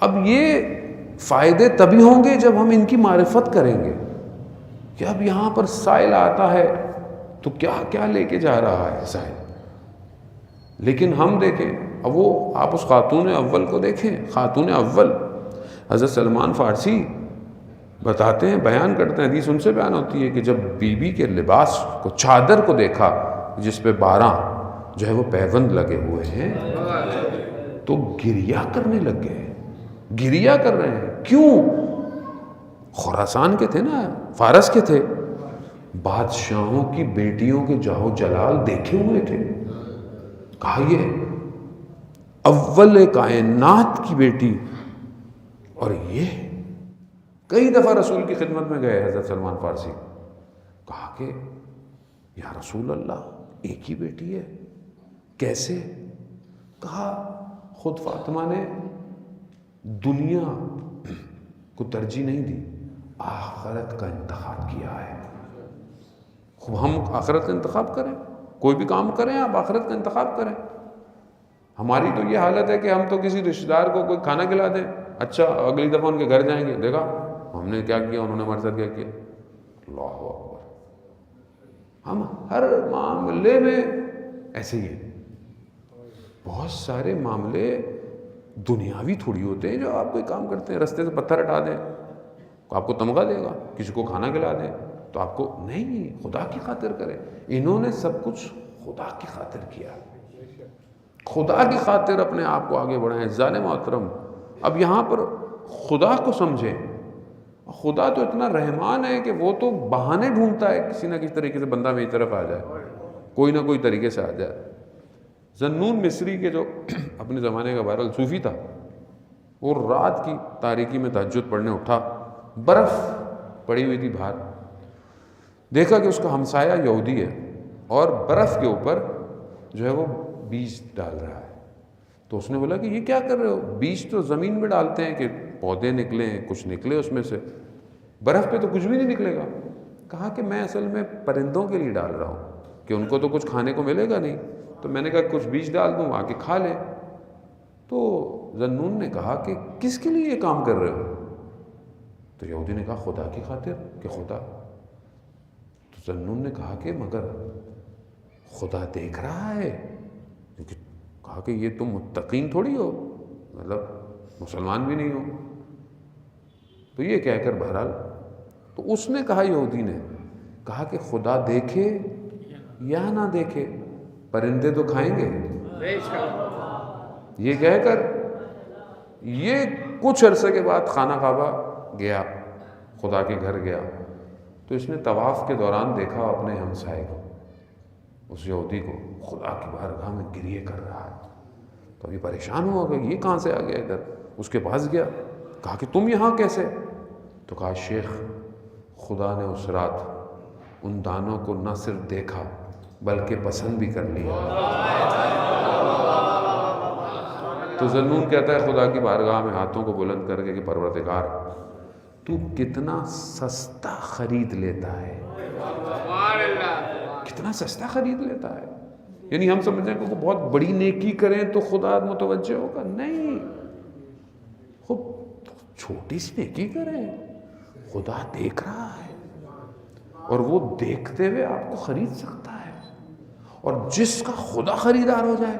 اب یہ فائدے تبھی ہوں گے جب ہم ان کی معرفت کریں گے کہ اب یہاں پر سائل آتا ہے تو کیا کیا لے کے جا رہا ہے سائل۔ لیکن ہم دیکھیں، اب وہ آپ اس خاتون اول کو دیکھیں، خاتون اول حضرت سلمان فارسی بتاتے ہیں، بیان کرتے ہیں، حدیث ان سے بیان ہوتی ہے کہ جب بیوی کے لباس کو، چادر کو دیکھا جس پہ 12 جو ہے وہ پیوند لگے ہوئے ہیں تو گریہ کرنے لگ گئے، گریہ کر رہے ہیں۔ کیوں؟ خراسان کے تھے نا، فارس کے تھے، بادشاہوں کی بیٹیوں کے جاہو جلال دیکھے ہوئے تھے، کہا یہ اول کائنات کی بیٹی، اور یہ کئی دفعہ رسول کی خدمت میں گئے حضرت سلمان فارسی، کہا کہ یا رسول اللہ ایک ہی بیٹی ہے، کیسے؟ کہا خود فاطمہ نے دنیا کو ترجیح نہیں دی، آخرت کا انتخاب کیا ہے۔ خوب ہم آخرت کا انتخاب کریں، کوئی بھی کام کریں آپ آخرت کا انتخاب کریں۔ ہماری تو یہ حالت ہے کہ ہم تو کسی رشتہ دار کو کوئی کھانا کھلا دیں، اچھا اگلی دفعہ ان کے گھر جائیں گے، دیکھا ہم نے کیا کیا، انہوں نے ہمارے ساتھ کیا کیا، اللہ اکبر۔ ہم ہر معاملے میں ایسے ہی ہیں، بہت سارے معاملے دنیاوی تھوڑی ہوتے ہیں جو آپ کوئی کام کرتے ہیں، رستے سے پتھر ہٹا دیں آپ کو تمغہ دے گا، کسی کو کھانا کھلا دیں تو آپ کو، نہیں، خدا کی خاطر کریں۔ انہوں نے سب کچھ خدا کی خاطر کیا، خدا کی خاطر اپنے آپ کو آگے بڑھائیں۔ عزیزان محترم، اب یہاں پر خدا کو سمجھیں، خدا تو اتنا رحمان ہے کہ وہ تو بہانے ڈھونڈتا ہے کسی نہ کسی طریقے سے بندہ میری طرف آ جائے، کوئی نہ کوئی طریقے سے آ جائے۔ ذنون مصری کے جو اپنے زمانے کا بہرحال صوفی تھا، وہ رات کی تاریکی میں تہجد پڑھنے اٹھا، برف پڑی ہوئی تھی باہر، دیکھا کہ اس کا ہمسایہ یہودی ہے اور برف کے اوپر جو ہے وہ بیج ڈال رہا ہے، تو اس نے بولا کہ یہ کیا کر رہے ہو؟ بیج تو زمین میں ڈالتے ہیں کہ پودے نکلیں، کچھ نکلے اس میں سے، برف پہ تو کچھ بھی نہیں نکلے گا۔ کہا کہ میں اصل میں پرندوں کے لیے ڈال رہا ہوں کہ ان کو تو کچھ کھانے کو ملے گا نہیں، تو میں نے کہا کچھ بیج ڈال دوں آ کے کھا لیں۔ تو ذنون نے کہا کہ کس کے لیے یہ کام کر رہے ہو؟ تو یہودی نے کہا خدا کی خاطر، کہ خدا۔ تو ذنون نے کہا کہ مگر خدا دیکھ رہا ہے، کہا کہ یہ تم متقین تھوڑی ہو، مطلب مسلمان بھی نہیں ہو۔ تو یہ کہہ کر بہرحال تو اس نے کہا، یہودی نے کہا کہ خدا دیکھے یا نہ دیکھے پرندے تو کھائیں گے۔ یہ کہہ کر یہ کچھ عرصے کے بعد خانہ کعبہ گیا، خدا کے گھر گیا، تو اس نے طواف کے دوران دیکھا اپنے ہمسائے کو، اس یہودی کو خدا کی بارگاہ میں گریہ کر رہا ہے۔ تو ابھی پریشان ہوا کہ یہ کہاں سے آ گیا ادھر، اس کے پاس گیا، کہا کہ تم یہاں کیسے؟ تو کہا شیخ خدا نے اس رات ان دانوں کو نہ صرف دیکھا بلکہ پسند بھی کر لیا۔ تو ذنون کہتا ہے خدا کی بارگاہ میں ہاتھوں کو بلند کر کے کہ پروردگار تو کتنا سستا خرید لیتا ہے، کتنا سستا خرید لیتا ہے۔ یعنی ہم سمجھیں کہ بہت بڑی نیکی کریں تو خدا متوجہ ہوگا، نہیں، خوب چھوٹی سی نیکی کریں، خدا دیکھ رہا ہے، اور وہ دیکھتے ہوئے آپ کو خرید سکتا ہے۔ اور جس کا خدا خریدار ہو جائے،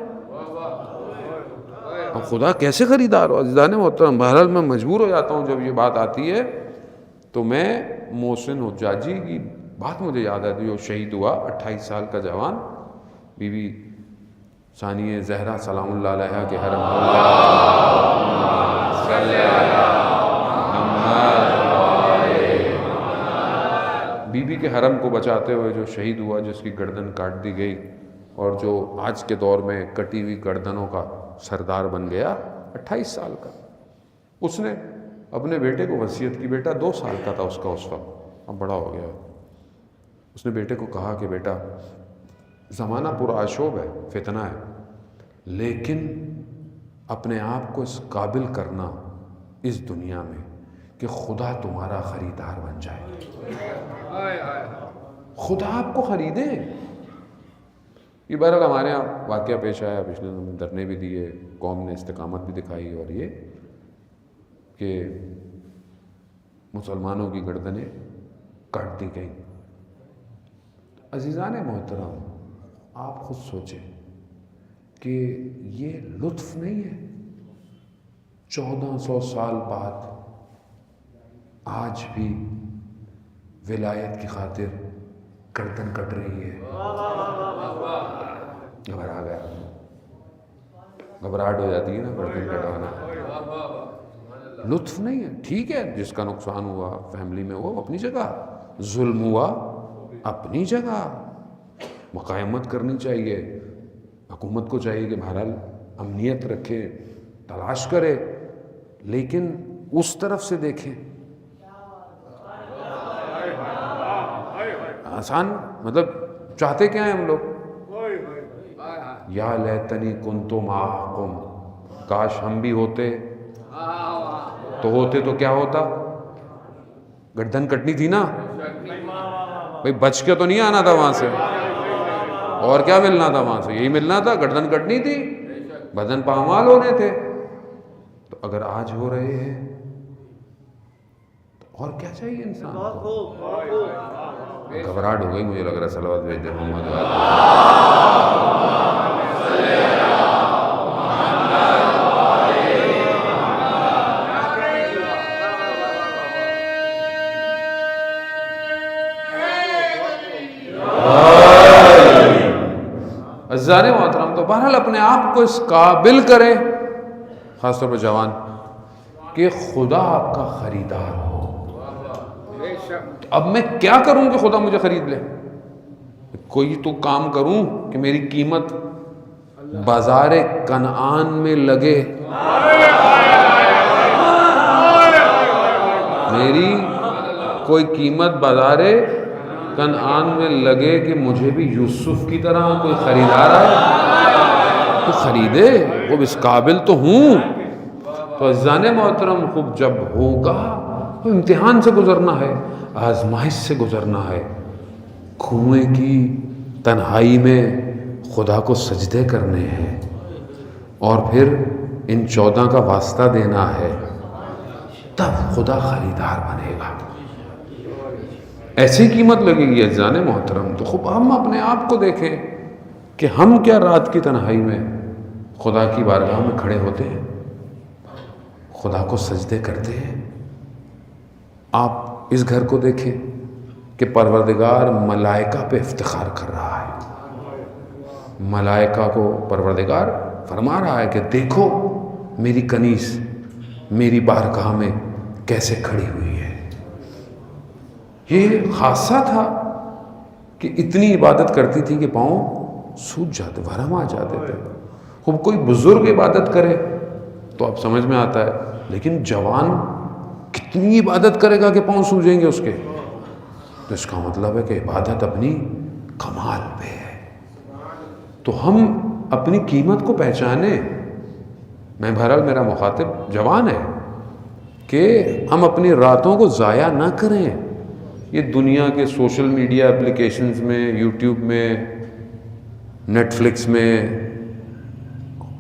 اب خدا کیسے خریدار ہو؟ عزیزان محترم، بہرحال میں مجبور ہو جاتا ہوں جب یہ بات آتی ہے، تو میں محسن حجاجی کی بات مجھے یاد آتی، جو شہید ہوا 28 سال کا جوان، بی بی ثانیہ زہرا سلام اللہ علیہا کے حرم بی بی کے حرم کو بچاتے ہوئے جو شہید ہوا، جس کی گردن کاٹ دی گئی، اور جو آج کے دور میں کٹی ہوئی گردنوں کا سردار بن گیا، 28 سال کا، اس نے اپنے بیٹے کو وصیت کی، بیٹا 2 سال کا تھا اس کا اس وقت، اب بڑا ہو گیا، اس نے بیٹے کو کہا کہ بیٹا زمانہ پرآشوب ہے، فتنہ ہے، لیکن اپنے آپ کو اس قابل کرنا اس دنیا میں کہ خدا تمہارا خریدار بن جائے، خدا آپ کو خریدے۔ یہ بہرحال ہمارے یہاں واقعہ پیش آیا، پچھلے دنوں دھرنے بھی دیے، قوم نے استقامت بھی دکھائی، اور یہ کہ مسلمانوں کی گردنیں کاٹ دی گئیں۔ عزیزان محترم، آپ خود سوچیں کہ یہ لطف نہیں ہے، 1400 سال بعد آج بھی ولایت کی خاطر گردن کٹ رہی ہے۔ گھبرا گیا، گھبراہٹ ہو جاتی ہے نا گردن کٹوانا، لطف نہیں ہے۔ ٹھیک ہے، جس کا نقصان ہوا فیملی میں وہ اپنی جگہ، ظلم ہوا اپنی جگہ، مقاومت کرنی چاہیے، حکومت کو چاہیے کہ بہرحال امنیت رکھے، تلاش کرے، لیکن اس طرف سے دیکھیں۔ آسان مطلب چاہتے کیا ہیں ہم لوگ؟ یا لیتنی کنت معکم، کاش ہم بھی ہوتے تو کیا ہوتا؟ گردن کٹنی تھی نا بھئی، بچ کے تو نہیں آنا تھا وہاں سے، اور کیا ملنا تھا وہاں سے؟ یہی ملنا تھا، گردن کٹنی تھی، بدن پامال ہونے تھے۔ تو اگر آج ہو رہے ہیں تو اور کیا چاہیے انسان کو؟ گھبراہٹ ہو گئی، مجھے لگ رہا ہے صلوات بھیج دے محمد عزیزان محترم۔ تو بہرحال اپنے آپ کو اس قابل کریں، خاص طور پر جوان، کہ خدا آپ کا خریدار ہو۔ تو اب میں کیا کروں کہ خدا مجھے خرید لے؟ کوئی تو کام کروں کہ میری قیمت بازار کنعان میں لگے، میری کوئی قیمت بازار کنعان میں لگے کہ مجھے بھی یوسف کی طرح کوئی خریدار آئے تو خریدے، وہ اس قابل تو ہوں۔ تو عزیزان محترم، خوب جب ہوگا تو امتحان سے گزرنا ہے، آزمائش سے گزرنا ہے، کنویں کی تنہائی میں خدا کو سجدے کرنے ہیں، اور پھر ان 14 کا واسطہ دینا ہے، تب خدا خریدار بنے گا، ایسی قیمت لگے گی عزیزان محترم۔ تو خوب ہم اپنے آپ کو دیکھیں کہ ہم کیا رات کی تنہائی میں خدا کی بارگاہ میں کھڑے ہوتے ہیں، خدا کو سجدے کرتے ہیں۔ آپ اس گھر کو دیکھیں کہ پروردگار ملائکہ پہ افتخار کر رہا ہے، ملائکہ کو پروردگار فرما رہا ہے کہ دیکھو میری کنیز میری بارگاہ میں کیسے کھڑی ہوئی ہے۔ یہ خاصہ تھا کہ اتنی عبادت کرتی تھی کہ پاؤں سوج جاتے، ورم آ جاتے تھے۔ خوب کوئی بزرگ عبادت کرے تو اب سمجھ میں آتا ہے، لیکن جوان کتنی عبادت کرے گا کہ پاؤں سوجیں گے اس کے؟ تو اس کا مطلب ہے کہ عبادت اپنی کمال پہ ہے۔ تو ہم اپنی قیمت کو پہچانیں. میں بہرحال میرا مخاطب جوان ہے کہ ہم اپنی راتوں کو ضائع نہ کریں. یہ دنیا کے سوشل میڈیا اپلیکیشنز میں، یوٹیوب میں، نیٹ فلکس میں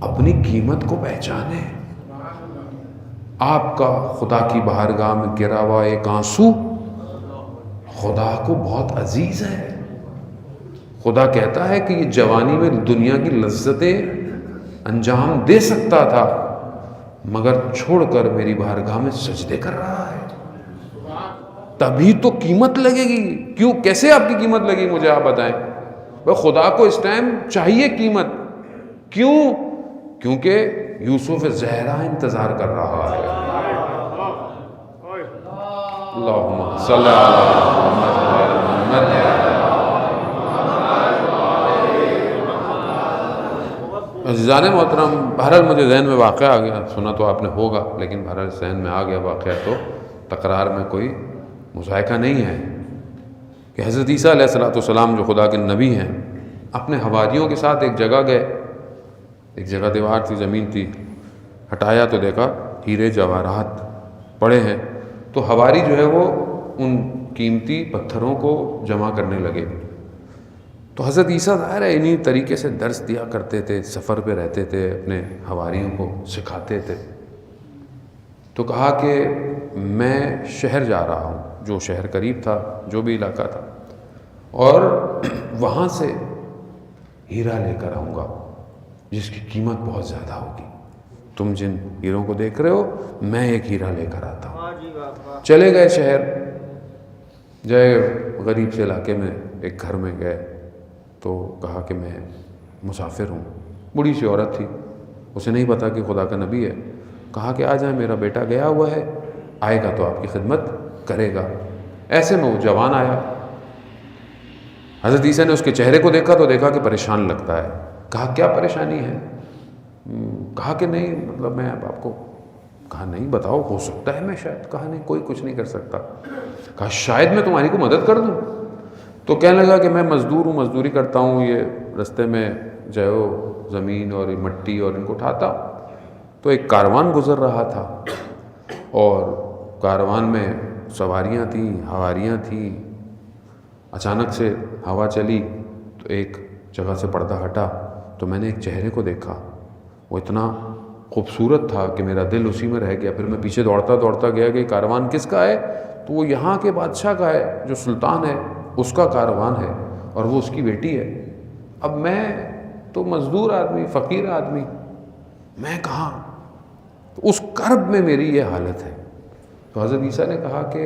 اپنی قیمت کو پہچانیں. آپ کا خدا کی بارگاہ میں گرا ہوا ایک آنسو خدا کو بہت عزیز ہے. خدا کہتا ہے کہ یہ جوانی میں دنیا کی لذتیں انجام دے سکتا تھا مگر چھوڑ کر میری بارگاہ میں سجدے کر رہا ہے. تبھی تو قیمت لگے گی. کیوں؟ کیسے آپ کی قیمت لگی مجھے آپ بتائیں. خدا کو اس ٹائم چاہیے قیمت. کیوں؟ کیونکہ یوسف زہرا انتظار کر رہا ہے. اللہم صلی علی محمد. عزیزان محترم، بہرحال مجھے ذہن میں واقعہ آ گیا، سنا تو آپ نے ہوگا لیکن بہرحال ذہن میں آ گیا واقعہ، تو تکرار میں کوئی مذائقہ نہیں ہے کہ حضرت عیسیٰ علیہ السلام جو خدا کے نبی ہیں اپنے حواریوں کے ساتھ ایک جگہ گئے. ایک جگہ دیوار تھی، زمین تھی، ہٹایا تو دیکھا ہیرے جواہرات پڑے ہیں. تو حواری جو ہے وہ ان قیمتی پتھروں کو جمع کرنے لگے. تو حضرت عیسیٰ ظاہر ہے انہی طریقے سے درس دیا کرتے تھے، سفر پہ رہتے تھے، اپنے حواریوں کو سکھاتے تھے. تو کہا کہ میں شہر جا رہا ہوں، جو شہر قریب تھا، جو بھی علاقہ تھا، اور وہاں سے ہیرا لے کر آؤں گا جس کی قیمت بہت زیادہ ہوگی. تم جن ہیروں کو دیکھ رہے ہو میں ایک ہیرا لے کر آتا ہوں. چلے گئے شہر، جائے غریب سے علاقے میں ایک گھر میں گئے تو کہا کہ میں مسافر ہوں. بوڑھی سی عورت تھی، اسے نہیں پتا کہ خدا کا نبی ہے. کہا کہ آ جائیں، میرا بیٹا گیا ہوا ہے، آئے گا تو آپ کی خدمت کرے گا. ایسے میں وہ جوان آیا. حضرت عیسیٰ نے اس کے چہرے کو دیکھا تو دیکھا کہ پریشان لگتا ہے. کہا کیا پریشانی ہے؟ کہا کہ نہیں، مطلب میں اب آپ کو، کہا نہیں بتاؤ، ہو سکتا ہے میں شاید. کہا نہیں، کوئی کچھ نہیں کر سکتا. کہا شاید میں تمہاری کو مدد کر دوں. تو کہنے لگا کہ میں مزدور ہوں، مزدوری کرتا ہوں، یہ رستے میں جو ہے وہ زمین اور مٹی اور ان کو اٹھاتا ہوں. تو ایک کاروان گزر رہا تھا اور کاروان میں سواریاں تھیں، حواریاں تھیں. اچانک سے ہوا چلی تو ایک جگہ سے پردہ ہٹا تو میں نے ایک چہرے کو دیکھا. وہ اتنا خوبصورت تھا کہ میرا دل اسی میں رہ گیا. پھر میں پیچھے دوڑتا دوڑتا گیا کہ کاروان کس کا ہے؟ تو وہ یہاں کے بادشاہ کا ہے، جو سلطان ہے اس کا کاروان ہے اور وہ اس کی بیٹی ہے. اب میں تو مزدور آدمی، فقیر آدمی، میں کہاں؟ تو اس کرب میں میری یہ حالت ہے. تو حضرت عیسیٰ نے کہا کہ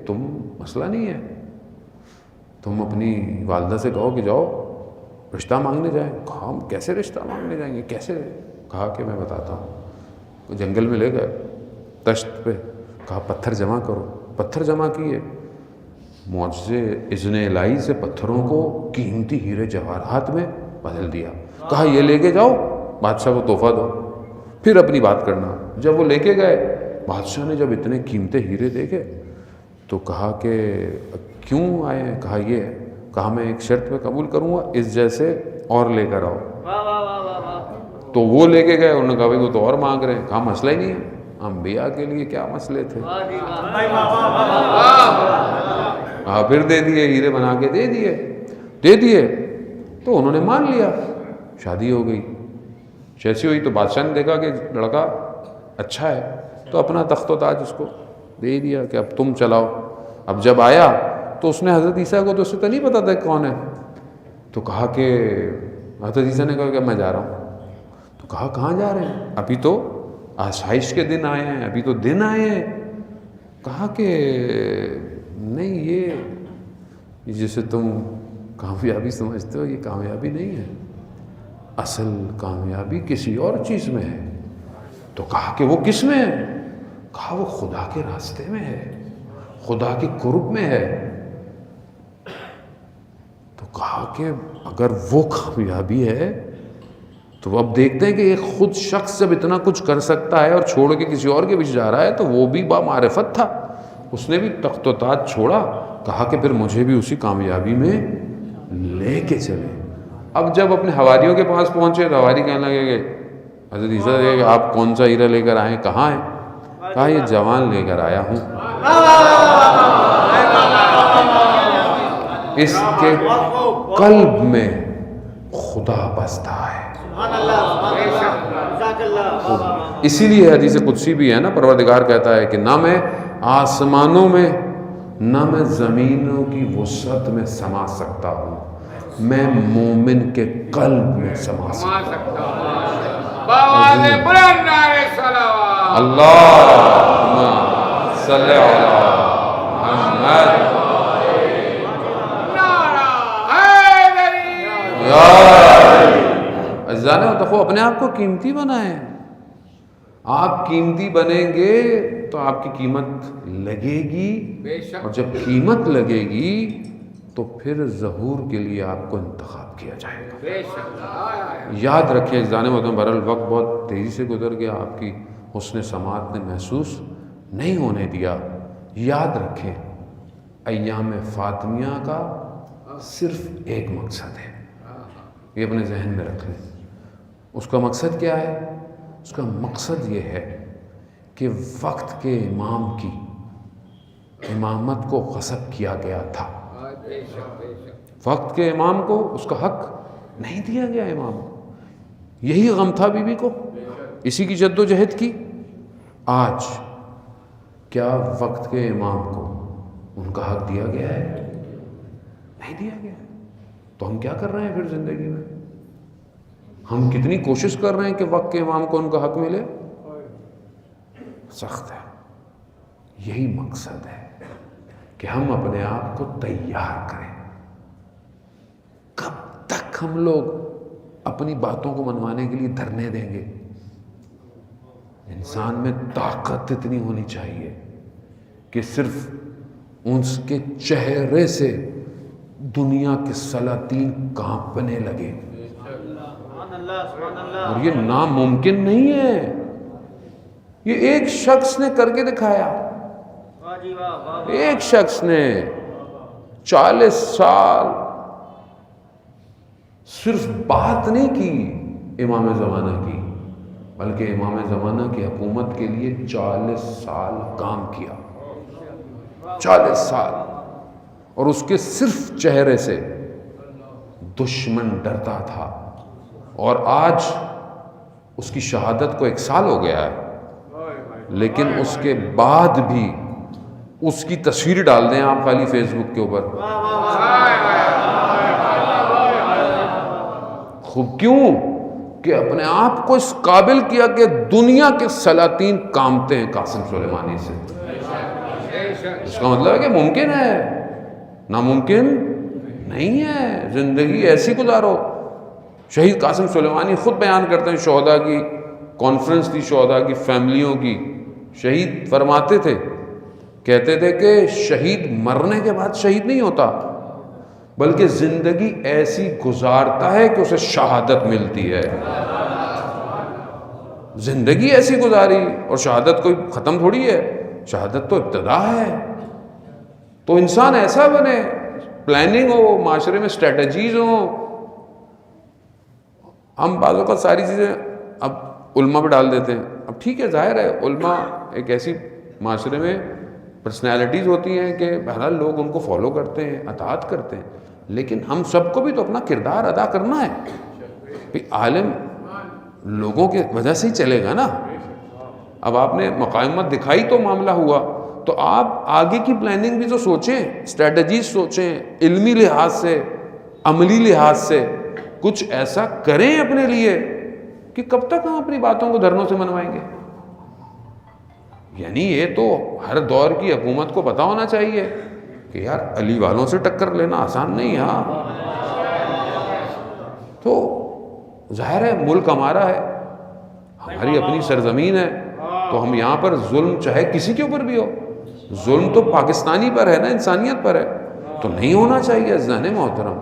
تم، مسئلہ نہیں ہے، تم اپنی والدہ سے کہو کہ جاؤ رشتہ مانگنے جائیں. کہا ہم کیسے رشتہ مانگنے جائیں گے، کیسے؟ کہا کہ میں بتاتا ہوں. جنگل میں لے گئے تشت پہ، کہا پتھر جمع کرو. پتھر جمع کیے، معجزے اذن الہی سے پتھروں کو قیمتی ہیرے جواہرات میں بدل دیا. کہا یہ لے کے جاؤ، بادشاہ کو تحفہ دو، پھر اپنی بات کرنا. جب وہ لے کے گئے، بادشاہ نے جب اتنے قیمتی ہیرے دیکھے تو کہا کہ کیوں آئے ہیں؟ کہا یہ ہے. کہا میں ایک شرط پہ قبول کروں گا، اس جیسے اور لے کر آؤ. تو وہ لے کے گئے. انہوں نے کہا بھائی وہ تو اور مانگ رہے ہیں. کہا مسئلہ ہی نہیں ہے، انبیاء کے لیے کیا مسئلے تھے. ہاں پھر دے دیے، ہیرے بنا کے دے دیے. تو انہوں نے مان لیا، شادی ہو گئی. جیسی ہوئی تو بادشاہ نے دیکھا کہ لڑکا اچھا ہے تو اپنا تخت و تاج اس کو دے دیا کہ اب تم چلاؤ. اب جب آیا تو اس نے حضرت عیسیٰ کو تو اسے تو نہیں پتا تھا کون ہے. تو کہا کہ حضرت عیسیٰ نے کہا کہ میں جا رہا ہوں. تو کہا کہاں جا رہے ہیں؟ ابھی تو آسائش کے دن آئے ہیں، ابھی تو دن آئے ہیں. کہا کہ نہیں، یہ جسے تم کامیابی سمجھتے ہو یہ کامیابی نہیں ہے، اصل کامیابی کسی اور چیز میں ہے. تو کہا کہ وہ کس میں ہے؟ کہا وہ خدا کے راستے میں ہے، خدا کے قرب میں ہے. تو کہا کہ اگر وہ کامیابی ہے تو اب دیکھتے ہیں کہ ایک خود شخص جب اتنا کچھ کر سکتا ہے اور چھوڑ کے کسی اور کے پیچھے جا رہا ہے تو وہ بھی بامعرفت تھا، اس نے بھی تخت و تاج چھوڑا. کہا کہ پھر مجھے بھی اسی کامیابی میں لے کے چلے. اب جب اپنے حواریوں کے پاس پہنچے تو حواری کہنے لگے کہ حضرت عیسیٰ کہ آپ کون سا ہیرا لے کر آئے، کہاں ہیں؟ کہا یہ جوان لے کر آیا ہوں، اس کے قلب میں خدا بستا ہے۔ اسی لیے حدیث قدسی بھی ہے نا، پروردگار کہتا ہے کہ نہ میں آسمانوں میں نہ میں زمینوں کی وسعت میں سما سکتا ہوں، میں مومن کے قلب میں سما سکتا ہوں۔ اللہم صلی علی محمد۔ عزیزان متقو، اپنے آپ کو قیمتی بنائیں۔ آپ قیمتی بنیں گے تو آپ کی قیمت لگے گی، اور جب قیمت لگے گی تو پھر ظہور کے لیے آپ کو انتخاب کیا جائے گا۔ یاد رکھیں عزیزان محترم، بہرحال وقت بہت تیزی سے گزر گیا، آپ کی حسن سماعت نے محسوس نہیں ہونے دیا۔ یاد رکھیں ایام فاطمیہ کا صرف ایک مقصد ہے، یہ اپنے ذہن میں رکھ لیں۔ اس کا مقصد کیا ہے؟ اس کا مقصد یہ ہے کہ وقت کے امام کی امامت کو غصب کیا گیا تھا، وقت کے امام کو اس کا حق نہیں دیا گیا امام کو، یہی غم تھا بی بی کو، اسی کی جد و جہد کی۔ آج کیا وقت کے امام کو ان کا حق دیا گیا ہے؟ نہیں دیا گیا ہے۔ تو ہم کیا کر رہے ہیں پھر زندگی میں؟ ہم کتنی کوشش کر رہے ہیں کہ وقت کے امام کو ان کا حق ملے؟ سخت ہے۔ یہی مقصد ہے کہ ہم اپنے آپ کو تیار کریں۔ کب تک ہم لوگ اپنی باتوں کو منوانے کے لیے دھرنے دیں گے؟ انسان میں طاقت اتنی ہونی چاہیے کہ صرف اس کے چہرے سے دنیا کے سلاطین کانپنے لگے، اور یہ ناممکن نہیں ہے۔ یہ ایک شخص نے کر کے دکھایا، ایک شخص نے 40 سال صرف بات نہیں کی امام زمانہ کی، بلکہ امام زمانہ کی حکومت کے لیے 40 سال کام کیا، 40 سال، اور اس کے صرف چہرے سے دشمن ڈرتا تھا۔ اور آج اس کی شہادت کو 1 سال ہو گیا ہے، لیکن اس کے بعد بھی اس کی تصویر ڈال دیں آپ خالی فیس بک کے اوپر، خوب کیوں کہ اپنے آپ کو اس قابل کیا کہ دنیا کے سلاطین کامتے ہیں قاسم سلیمانی سے۔ اس کا مطلب ہے کہ ممکن ہے، ناممکن نہیں ہے۔ زندگی ایسی گزارو۔ شہید قاسم سلیمانی خود بیان کرتے ہیں، شہداء کی کانفرنس تھی، شہداء کی فیملیوں کی، شہید فرماتے تھے، کہتے تھے کہ شہید مرنے کے بعد شہید نہیں ہوتا، بلکہ زندگی ایسی گزارتا ہے کہ اسے شہادت ملتی ہے۔ زندگی ایسی گزاری، اور شہادت کوئی ختم تھوڑی ہے، شہادت تو ابتدا ہے۔ تو انسان ایسا بنے، پلاننگ ہو، معاشرے میں اسٹریٹجیز ہوں۔ ہم بعض اوقات ساری چیزیں اب علماء پہ ڈال دیتے ہیں۔ اب ٹھیک ہے، ظاہر ہے علماء ایک ایسی معاشرے میں پرسنالٹیز ہوتی ہیں کہ بہرحال لوگ ان کو فالو کرتے ہیں، اطاعت کرتے ہیں، لیکن ہم سب کو بھی تو اپنا کردار ادا کرنا ہے۔ کہ عالم لوگوں کی وجہ سے ہی چلے گا نا۔ اب آپ نے مقاومت دکھائی تو معاملہ ہوا، تو آپ آگے کی پلاننگ بھی تو سوچیں، اسٹریٹجیز سوچیں، علمی لحاظ سے، عملی لحاظ سے کچھ ایسا کریں اپنے لیے کہ کب تک ہم اپنی باتوں کو دھرنوں سے منوائیں گے۔ یعنی یہ تو ہر دور کی حکومت کو پتہ ہونا چاہیے کہ یار علی والوں سے ٹکر لینا آسان نہیں۔ ہاں تو ظاہر ہے ملک ہمارا ہے، ہماری اپنی سرزمین ہے، تو ہم یہاں پر ظلم چاہے کسی کے اوپر بھی ہو، ظلم تو پاکستانی پر ہے نا، انسانیت پر ہے، تو نہیں ہونا چاہیے عزیزان محترم۔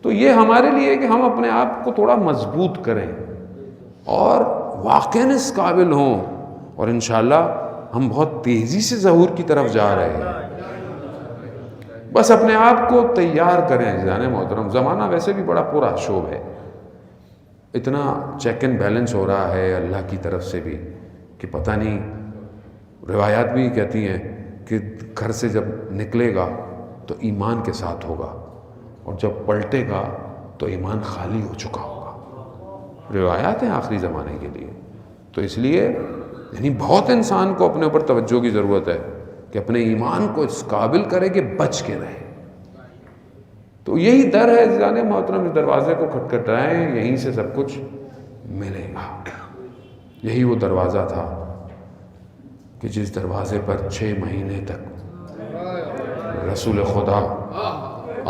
تو یہ ہمارے لیے کہ ہم اپنے آپ کو تھوڑا مضبوط کریں اور واقعاً اس قابل ہوں، اور انشاءاللہ ہم بہت تیزی سے ظہور کی طرف جا رہے ہیں۔ بس اپنے آپ کو تیار کریں عزیزان محترم. زمانہ ویسے بھی بڑا پورا شوب ہے, اتنا چیک اینڈ بیلنس ہو رہا ہے اللہ کی طرف سے بھی کہ پتہ نہیں. روایات بھی کہتی ہیں کہ گھر سے جب نکلے گا تو ایمان کے ساتھ ہوگا, اور جب پلٹے گا تو ایمان خالی ہو چکا ہوگا. روایات ہیں آخری زمانے کے لیے. تو اس لیے یعنی بہت انسان کو اپنے اوپر توجہ کی ضرورت ہے کہ اپنے ایمان کو اس قابل کرے کہ بچ کے رہے. تو یہی در ہے عزیزان محترم, اس دروازے کو کھٹکھٹائیں, یہیں سے سب کچھ ملے گا. یہی وہ دروازہ تھا کہ جس دروازے پر 6 مہینے تک رسول خدا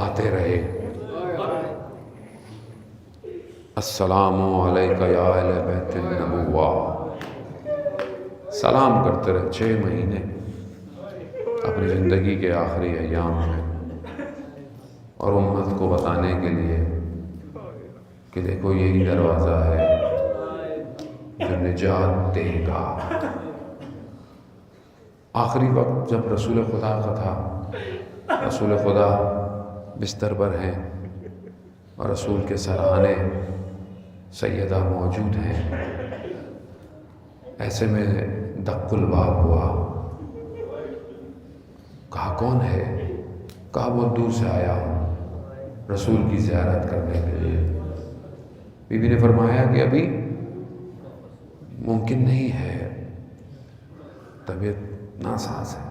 آتے رہے. السلام علیکہ یا اہل بیت النبوہ, سلام کرتے رہے 6 مہینے اپنی زندگی کے آخری ایام میں, اور امت کو بتانے کے لیے کہ دیکھو یہی دروازہ ہے جو نجات دے گا. آخری وقت جب رسول خدا کا تھا, رسول خدا بستر پر ہیں اور رسول کے سرحانے سیدہ موجود ہیں. ایسے میں دق الباب ہوا. کہا کون ہے؟ کہا بہت دور سے آیا ہوں رسول کی زیارت کرنے کے لیے. بی بی نے فرمایا کہ ابھی ممکن نہیں ہے, طبیعت ناساز ہے.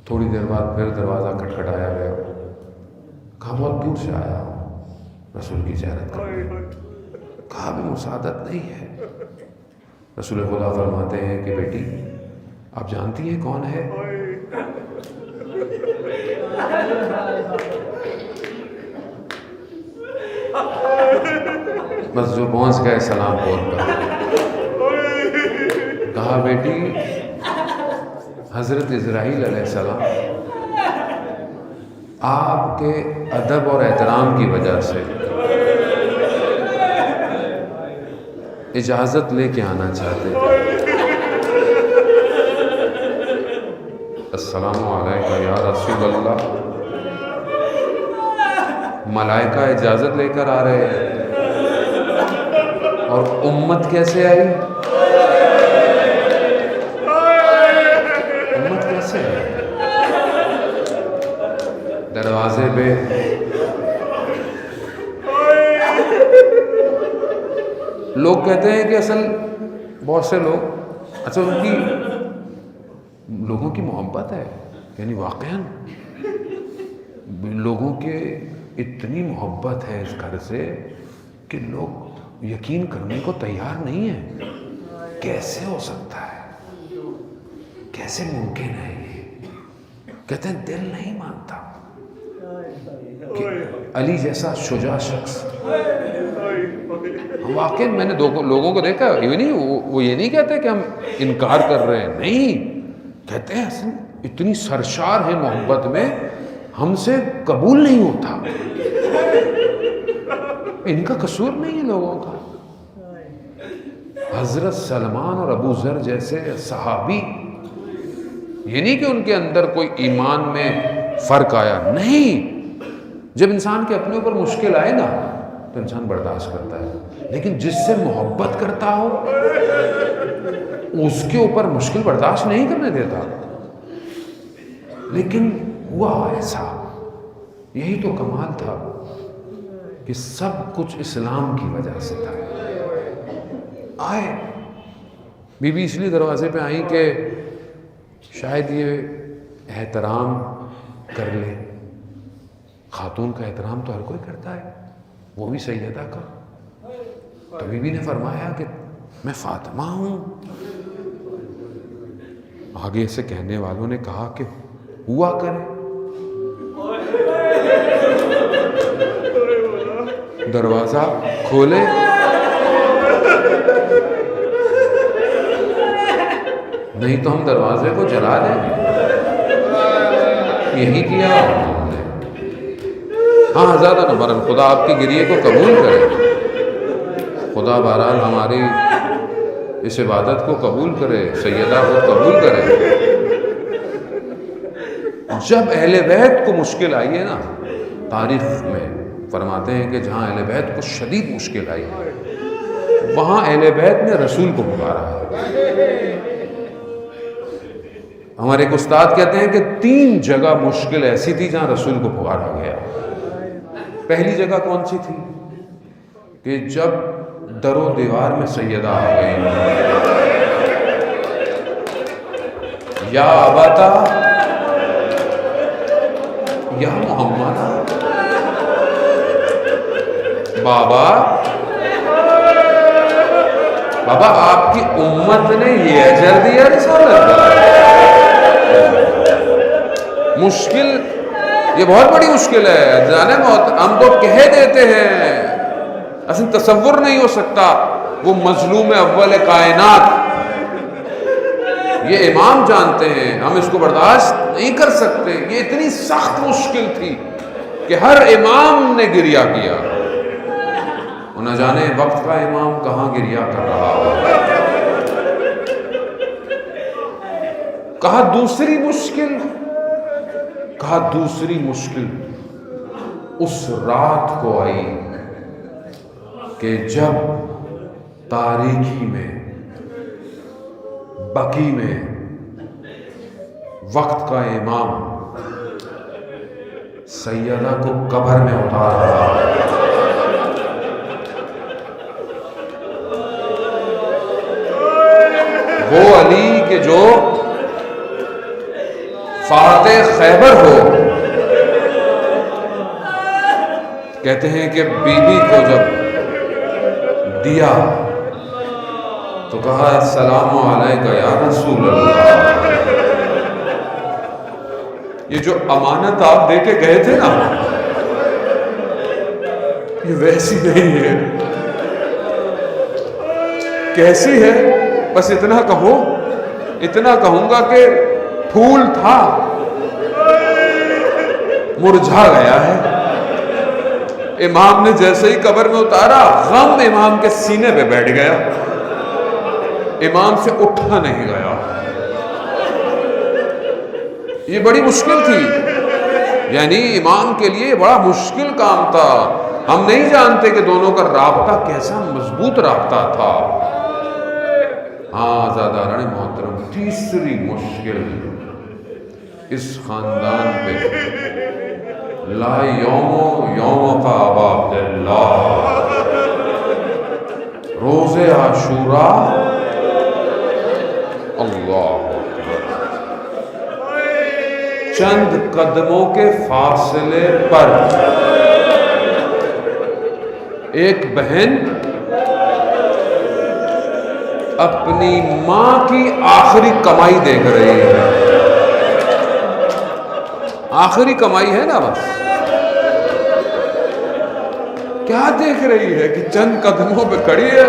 تھوڑی دیر بعد پھر دروازہ کھٹکھٹایا گیا. کہا بہت دور سے آیا ہوں رسول کی زیارت کرنے. کہا ابھی مساعدت نہیں ہے. رسول خدا فرماتے ہیں کہ بیٹی آپ جانتی ہیں کون ہے؟ بس جو پہنچ گئے سلام بول کر کہا بیٹی حضرت اسرائیل علیہ السلام آپ کے ادب اور احترام کی وجہ سے اجازت لے کے آنا چاہتے تھے. السلام علیکم یا رسول اللہ. ملائکہ اجازت لے کر آ رہے ہیں, اور امت کیسے آئی؟ امت کیسے آئی؟ دروازے پہ لوگ کہتے ہیں کہ اصل بہت سے لوگ اصل ان کی لوگوں کی محبت ہے, یعنی واقعاً لوگوں کے اتنی محبت ہے اس گھر سے کہ لوگ یقین کرنے کو تیار نہیں ہیں. کیسے ہو سکتا ہے؟ کیسے ممکن ہے یہ؟ کہتے ہیں دل نہیں مانتا کہ علی جیسا شجاع شخص. واقعی میں نے لوگوں کو دیکھا, وہ یہ نہیں کہتے کہ ہم انکار کر رہے ہیں, نہیں کہتے ہیں اصل اتنی سرشار ہے محبت میں, ہم سے قبول نہیں ہوتا. ان کا قصور نہیں ہے لوگوں کا. حضرت سلمان اور ابو ذر جیسے صحابی, یہ نہیں کہ ان کے اندر کوئی ایمان میں فرق آیا, نہیں. جب انسان کے اپنے اوپر مشکل آئے نا تو انسان برداشت کرتا ہے, لیکن جس سے محبت کرتا ہو اس کے اوپر مشکل برداشت نہیں کرنے دیتا. لیکن ہوا ایسا, یہی تو کمال تھا کہ سب کچھ اسلام کی وجہ سے تھا. آئے بی بی اس لیے دروازے پہ آئیں کہ شاید یہ احترام کر لے. خاتون کا احترام تو ہر کوئی کرتا ہے, وہ بھی سیدہ کا. تو بی بی نے فرمایا کہ میں فاطمہ ہوں. آگے سے کہنے والوں نے کہا کہ ہوا کرے. دروازہ کھولے, نہیں تو ہم دروازے کو جلا دیں گے. یہی کیا انہوں نے. ہاں زیادہ نہ مرن, خدا آپ کی گریے کو قبول کرے. خدا بہرحال ہماری اس عبادت کو قبول کرے, سیدہ کو قبول کرے. جب اہل بیت کو مشکل آئی ہے نا، تاریخ میں فرماتے ہیں کہ جہاں اہل بیت کو شدید مشکل آئی وہاں اہل بیت نے رسول کو پکارا ہے۔ ہمارے ایک استاد کہتے ہیں کہ 3 جگہ مشکل ایسی تھی جہاں رسول کو پکارا گیا۔ پہلی جگہ کون سی تھی؟ کہ جب در و دیوار میں سیدہ آ گئی، یا اباتا یا محمد، بابا آپ کی امت نے یہ اجر دیا رسالت کا۔ مشکل، یہ بہت بڑی مشکل ہے جانے ہم تو کہہ دیتے ہیں، اصل تصور نہیں ہو سکتا وہ مظلوم اول کائنات، یہ امام جانتے ہیں، ہم اس کو برداشت نہیں کر سکتے۔ یہ اتنی سخت مشکل تھی کہ ہر امام نے گریہ کیا، نہ جانے وقت کا امام کہاں گریہ کر رہا ہو۔ کہا دوسری مشکل اس رات کو آئی کہ جب تاریکی میں بقی میں وقت کا امام سیدہ کو قبر میں اتار رہا، وہ علی کہ جو فاتح خیبر ہو، کہتے ہیں کہ بی بی کو جب دیا تو کہا السلام علیکہ یا رسول اللہ۔ یہ جو امانت آپ دے کے گئے تھے نا، یہ ویسی نہیں ہے۔ کیسی ہے؟ بس اتنا کہوں گا کہ پھول تھا مرجھا گیا ہے۔ امام نے جیسے ہی قبر میں اتارا، غم امام کے سینے پہ بیٹھ گیا، امام سے اٹھا نہیں گیا۔ یہ بڑی مشکل تھی، یعنی امام کے لیے بڑا مشکل کام تھا۔ ہم نہیں جانتے کہ دونوں کا رابطہ کیسا مضبوط رابطہ تھا۔ ہاں زاداران محترم، تیسری مشکل اس خاندان پہ لا یوم کا ابا عبداللہ، روز عاشوراء، اللہ چند قدموں کے فاصلے پر ایک بہن اپنی ماں کی آخری کمائی دیکھ رہی ہے۔ آخری کمائی ہے نا، بس کیا دیکھ رہی ہے کہ چند قدموں پہ کھڑی ہے،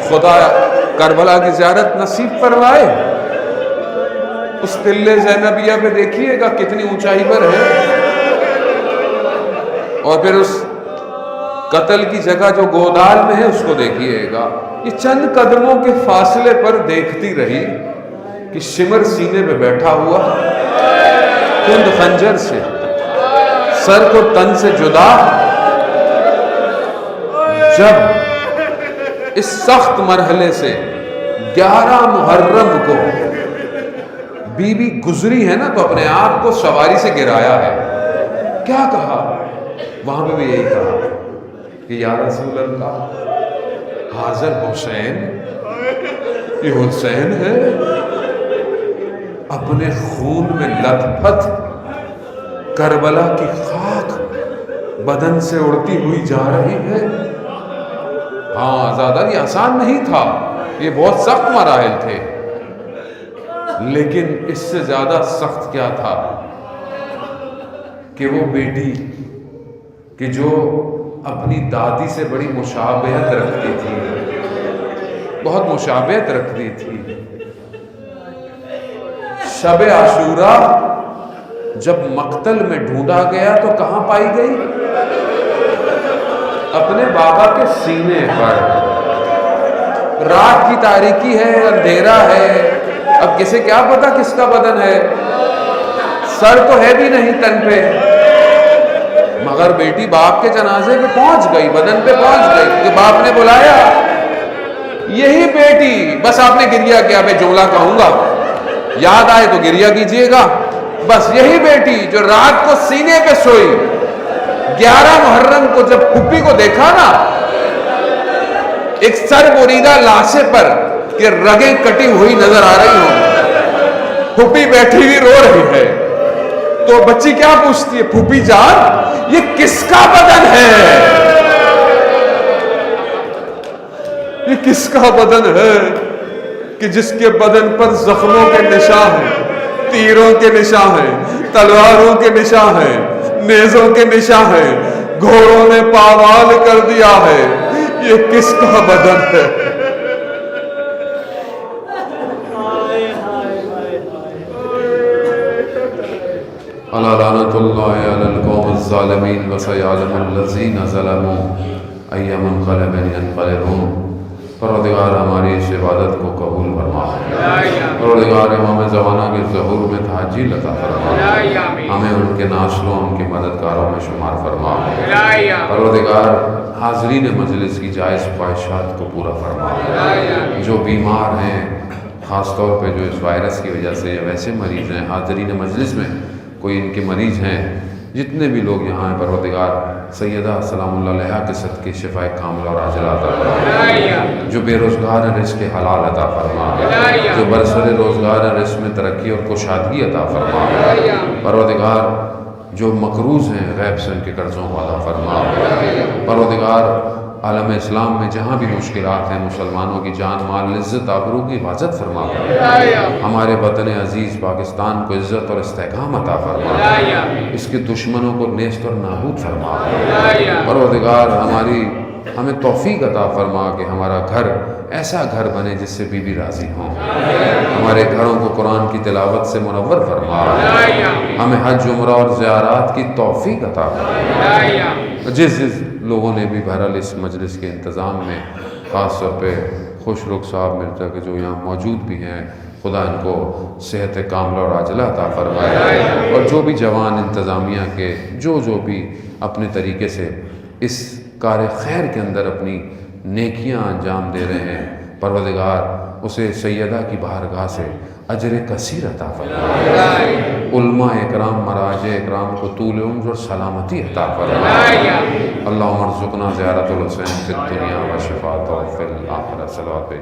خدا کربلا کی زیارت نصیب فرمائے۔ اس تلے زینبیہ پہ دیکھیے گا کتنی اونچائی پر ہے، اور پھر اس قتل کی جگہ جو گودال میں ہے اس کو دیکھیے گا۔ یہ چند قدموں کے فاصلے پر دیکھتی رہی کہ شمر سینے پہ بیٹھا ہوا، کند خنجر سے سر کو تن سے جدا۔ جب اس سخت مرحلے سے 11 محرم کو بی بی گزری ہے نا، تو اپنے آپ کو سواری سے گرایا ہے۔ کیا کہا؟ وہاں پہ بھی یہی کہا کہ یا رسول اللہ، حاضر حسین، یہ حسین ہے، اپنے خون میں لت پت کربلا کی خاک بدن سے اڑتی ہوئی جا رہی ہے۔ ہاں زیادہ یہ آسان نہیں تھا، یہ بہت سخت مراحل تھے، لیکن اس سے زیادہ سخت کیا تھا کہ وہ بیٹی کہ جو اپنی دادی سے بڑی مشابہت رکھتی تھی، بہت مشابہت رکھتی تھی، شب عاشوراء جب مقتل میں ڈھونڈا گیا تو کہاں پائی گئی؟ اپنے بابا کے سینے پر۔ رات کی تاریکی ہے، اندھیرا ہے، اب کسے کیا پتا کس کا بدن ہے؟ سر تو ہے بھی نہیں تن پہ، مگر بیٹی باپ کے جنازے پہ پہنچ گئی، بدن پہ پہنچ گئی کہ باپ نے بلایا. یہی بیٹی، بس آپ نے گریہ کیا، میں جملہ کہوں گا یاد آئے تو گریہ کیجئے گا، بس یہی بیٹی جو رات کو سینے پہ سوئی، 11 محرم کو جب پھپھی کو دیکھا نا ایک سر بریدہ لاشے پر کہ رگیں کٹی ہوئی نظر آ رہی ہوں، پھپھی بیٹھی ہوئی رو رہی ہے، تو بچی کیا پوچھتی ہے، پھپھی جان یہ کس کا بدن ہے، یہ کس کا بدن ہے کہ جس کے بدن پر زخموں کے نشان ہیں، تیروں کے نشان ہیں، تلواروں کے نشان ہیں، نیزوں کے نشان ہیں، گھوڑوں نے پامال کر دیا ہے، یہ کس کا بدن ہے. الا لعنۃ اللہ علی القوم الظالمین وسیعلم الذین ظلموا ای منقلب ینقلبون. پروردگار ہماری اس عبادت کو قبول فرما، پروردگار امام زمانہ کے ظہور میں تحجیل عطا فرما، ہمیں ان کے ناصروں ان کے مددگاروں میں شمار فرما. پروردگار حاضرین مجلس کی جائز خواہشات کو پورا فرما. جو بیمار ہیں خاص طور پہ جو اس وائرس کی وجہ سے یا ویسے مریض ہیں، حاضرین مجلس میں کوئی ان کے مریض ہیں، جتنے بھی لوگ یہاں ہیں، پروردگار سیدہ سلام اللہ علیہا کے صدقے شفائے کاملہ اور عاجلہ عطا فرما. جو بے روزگار ہیں رزق حلال عطا فرما، جو برسر روزگار ہیں رزق میں ترقی اور کشادگی عطا فرما. پروردگار جو مقروض ہیں غیب سے ان کے قرضوں کو ادا فرما. پروردگار عالم اسلام میں جہاں بھی مشکلات ہیں مسلمانوں کی جان مال عزت آبرو کی حفاظت فرما. ہمارے وطن عزیز پاکستان کو عزت اور استحکام عطا فرما، اس کے دشمنوں کو نیست اور نابود فرما. پروردگار ہمیں توفیق عطا فرما کہ ہمارا گھر ایسا گھر بنے جس سے بیوی راضی ہوں. ہمارے گھروں کو قرآن کی تلاوت سے منور فرما. ہمیں حج عمرہ اور زیارات کی توفیق عطا فرما. جس لوگوں نے بھی بہرحال اس مجلس کے انتظام میں خاص طور پہ خوش رخ صاحب مرزا کے جو یہاں موجود بھی ہیں، خدا ان کو صحت کاملہ اور عاجلہ عطا فرمائے. اور جو بھی جوان انتظامیہ کے جو بھی اپنے طریقے سے اس کار خیر کے اندر اپنی نیکیاں انجام دے رہے ہیں، پروردگار اسے سیدہ کی بارگاہ سے اجر کثیر عطا فرمائے. علماء اکرام مراجع اکرام کو طول عمر اور سلامتی عطا فرمائے. اللہم ارزقنا زیارت الحسین فی الدنیا و شفاعتہ فی الآخرہ. صلوات پہ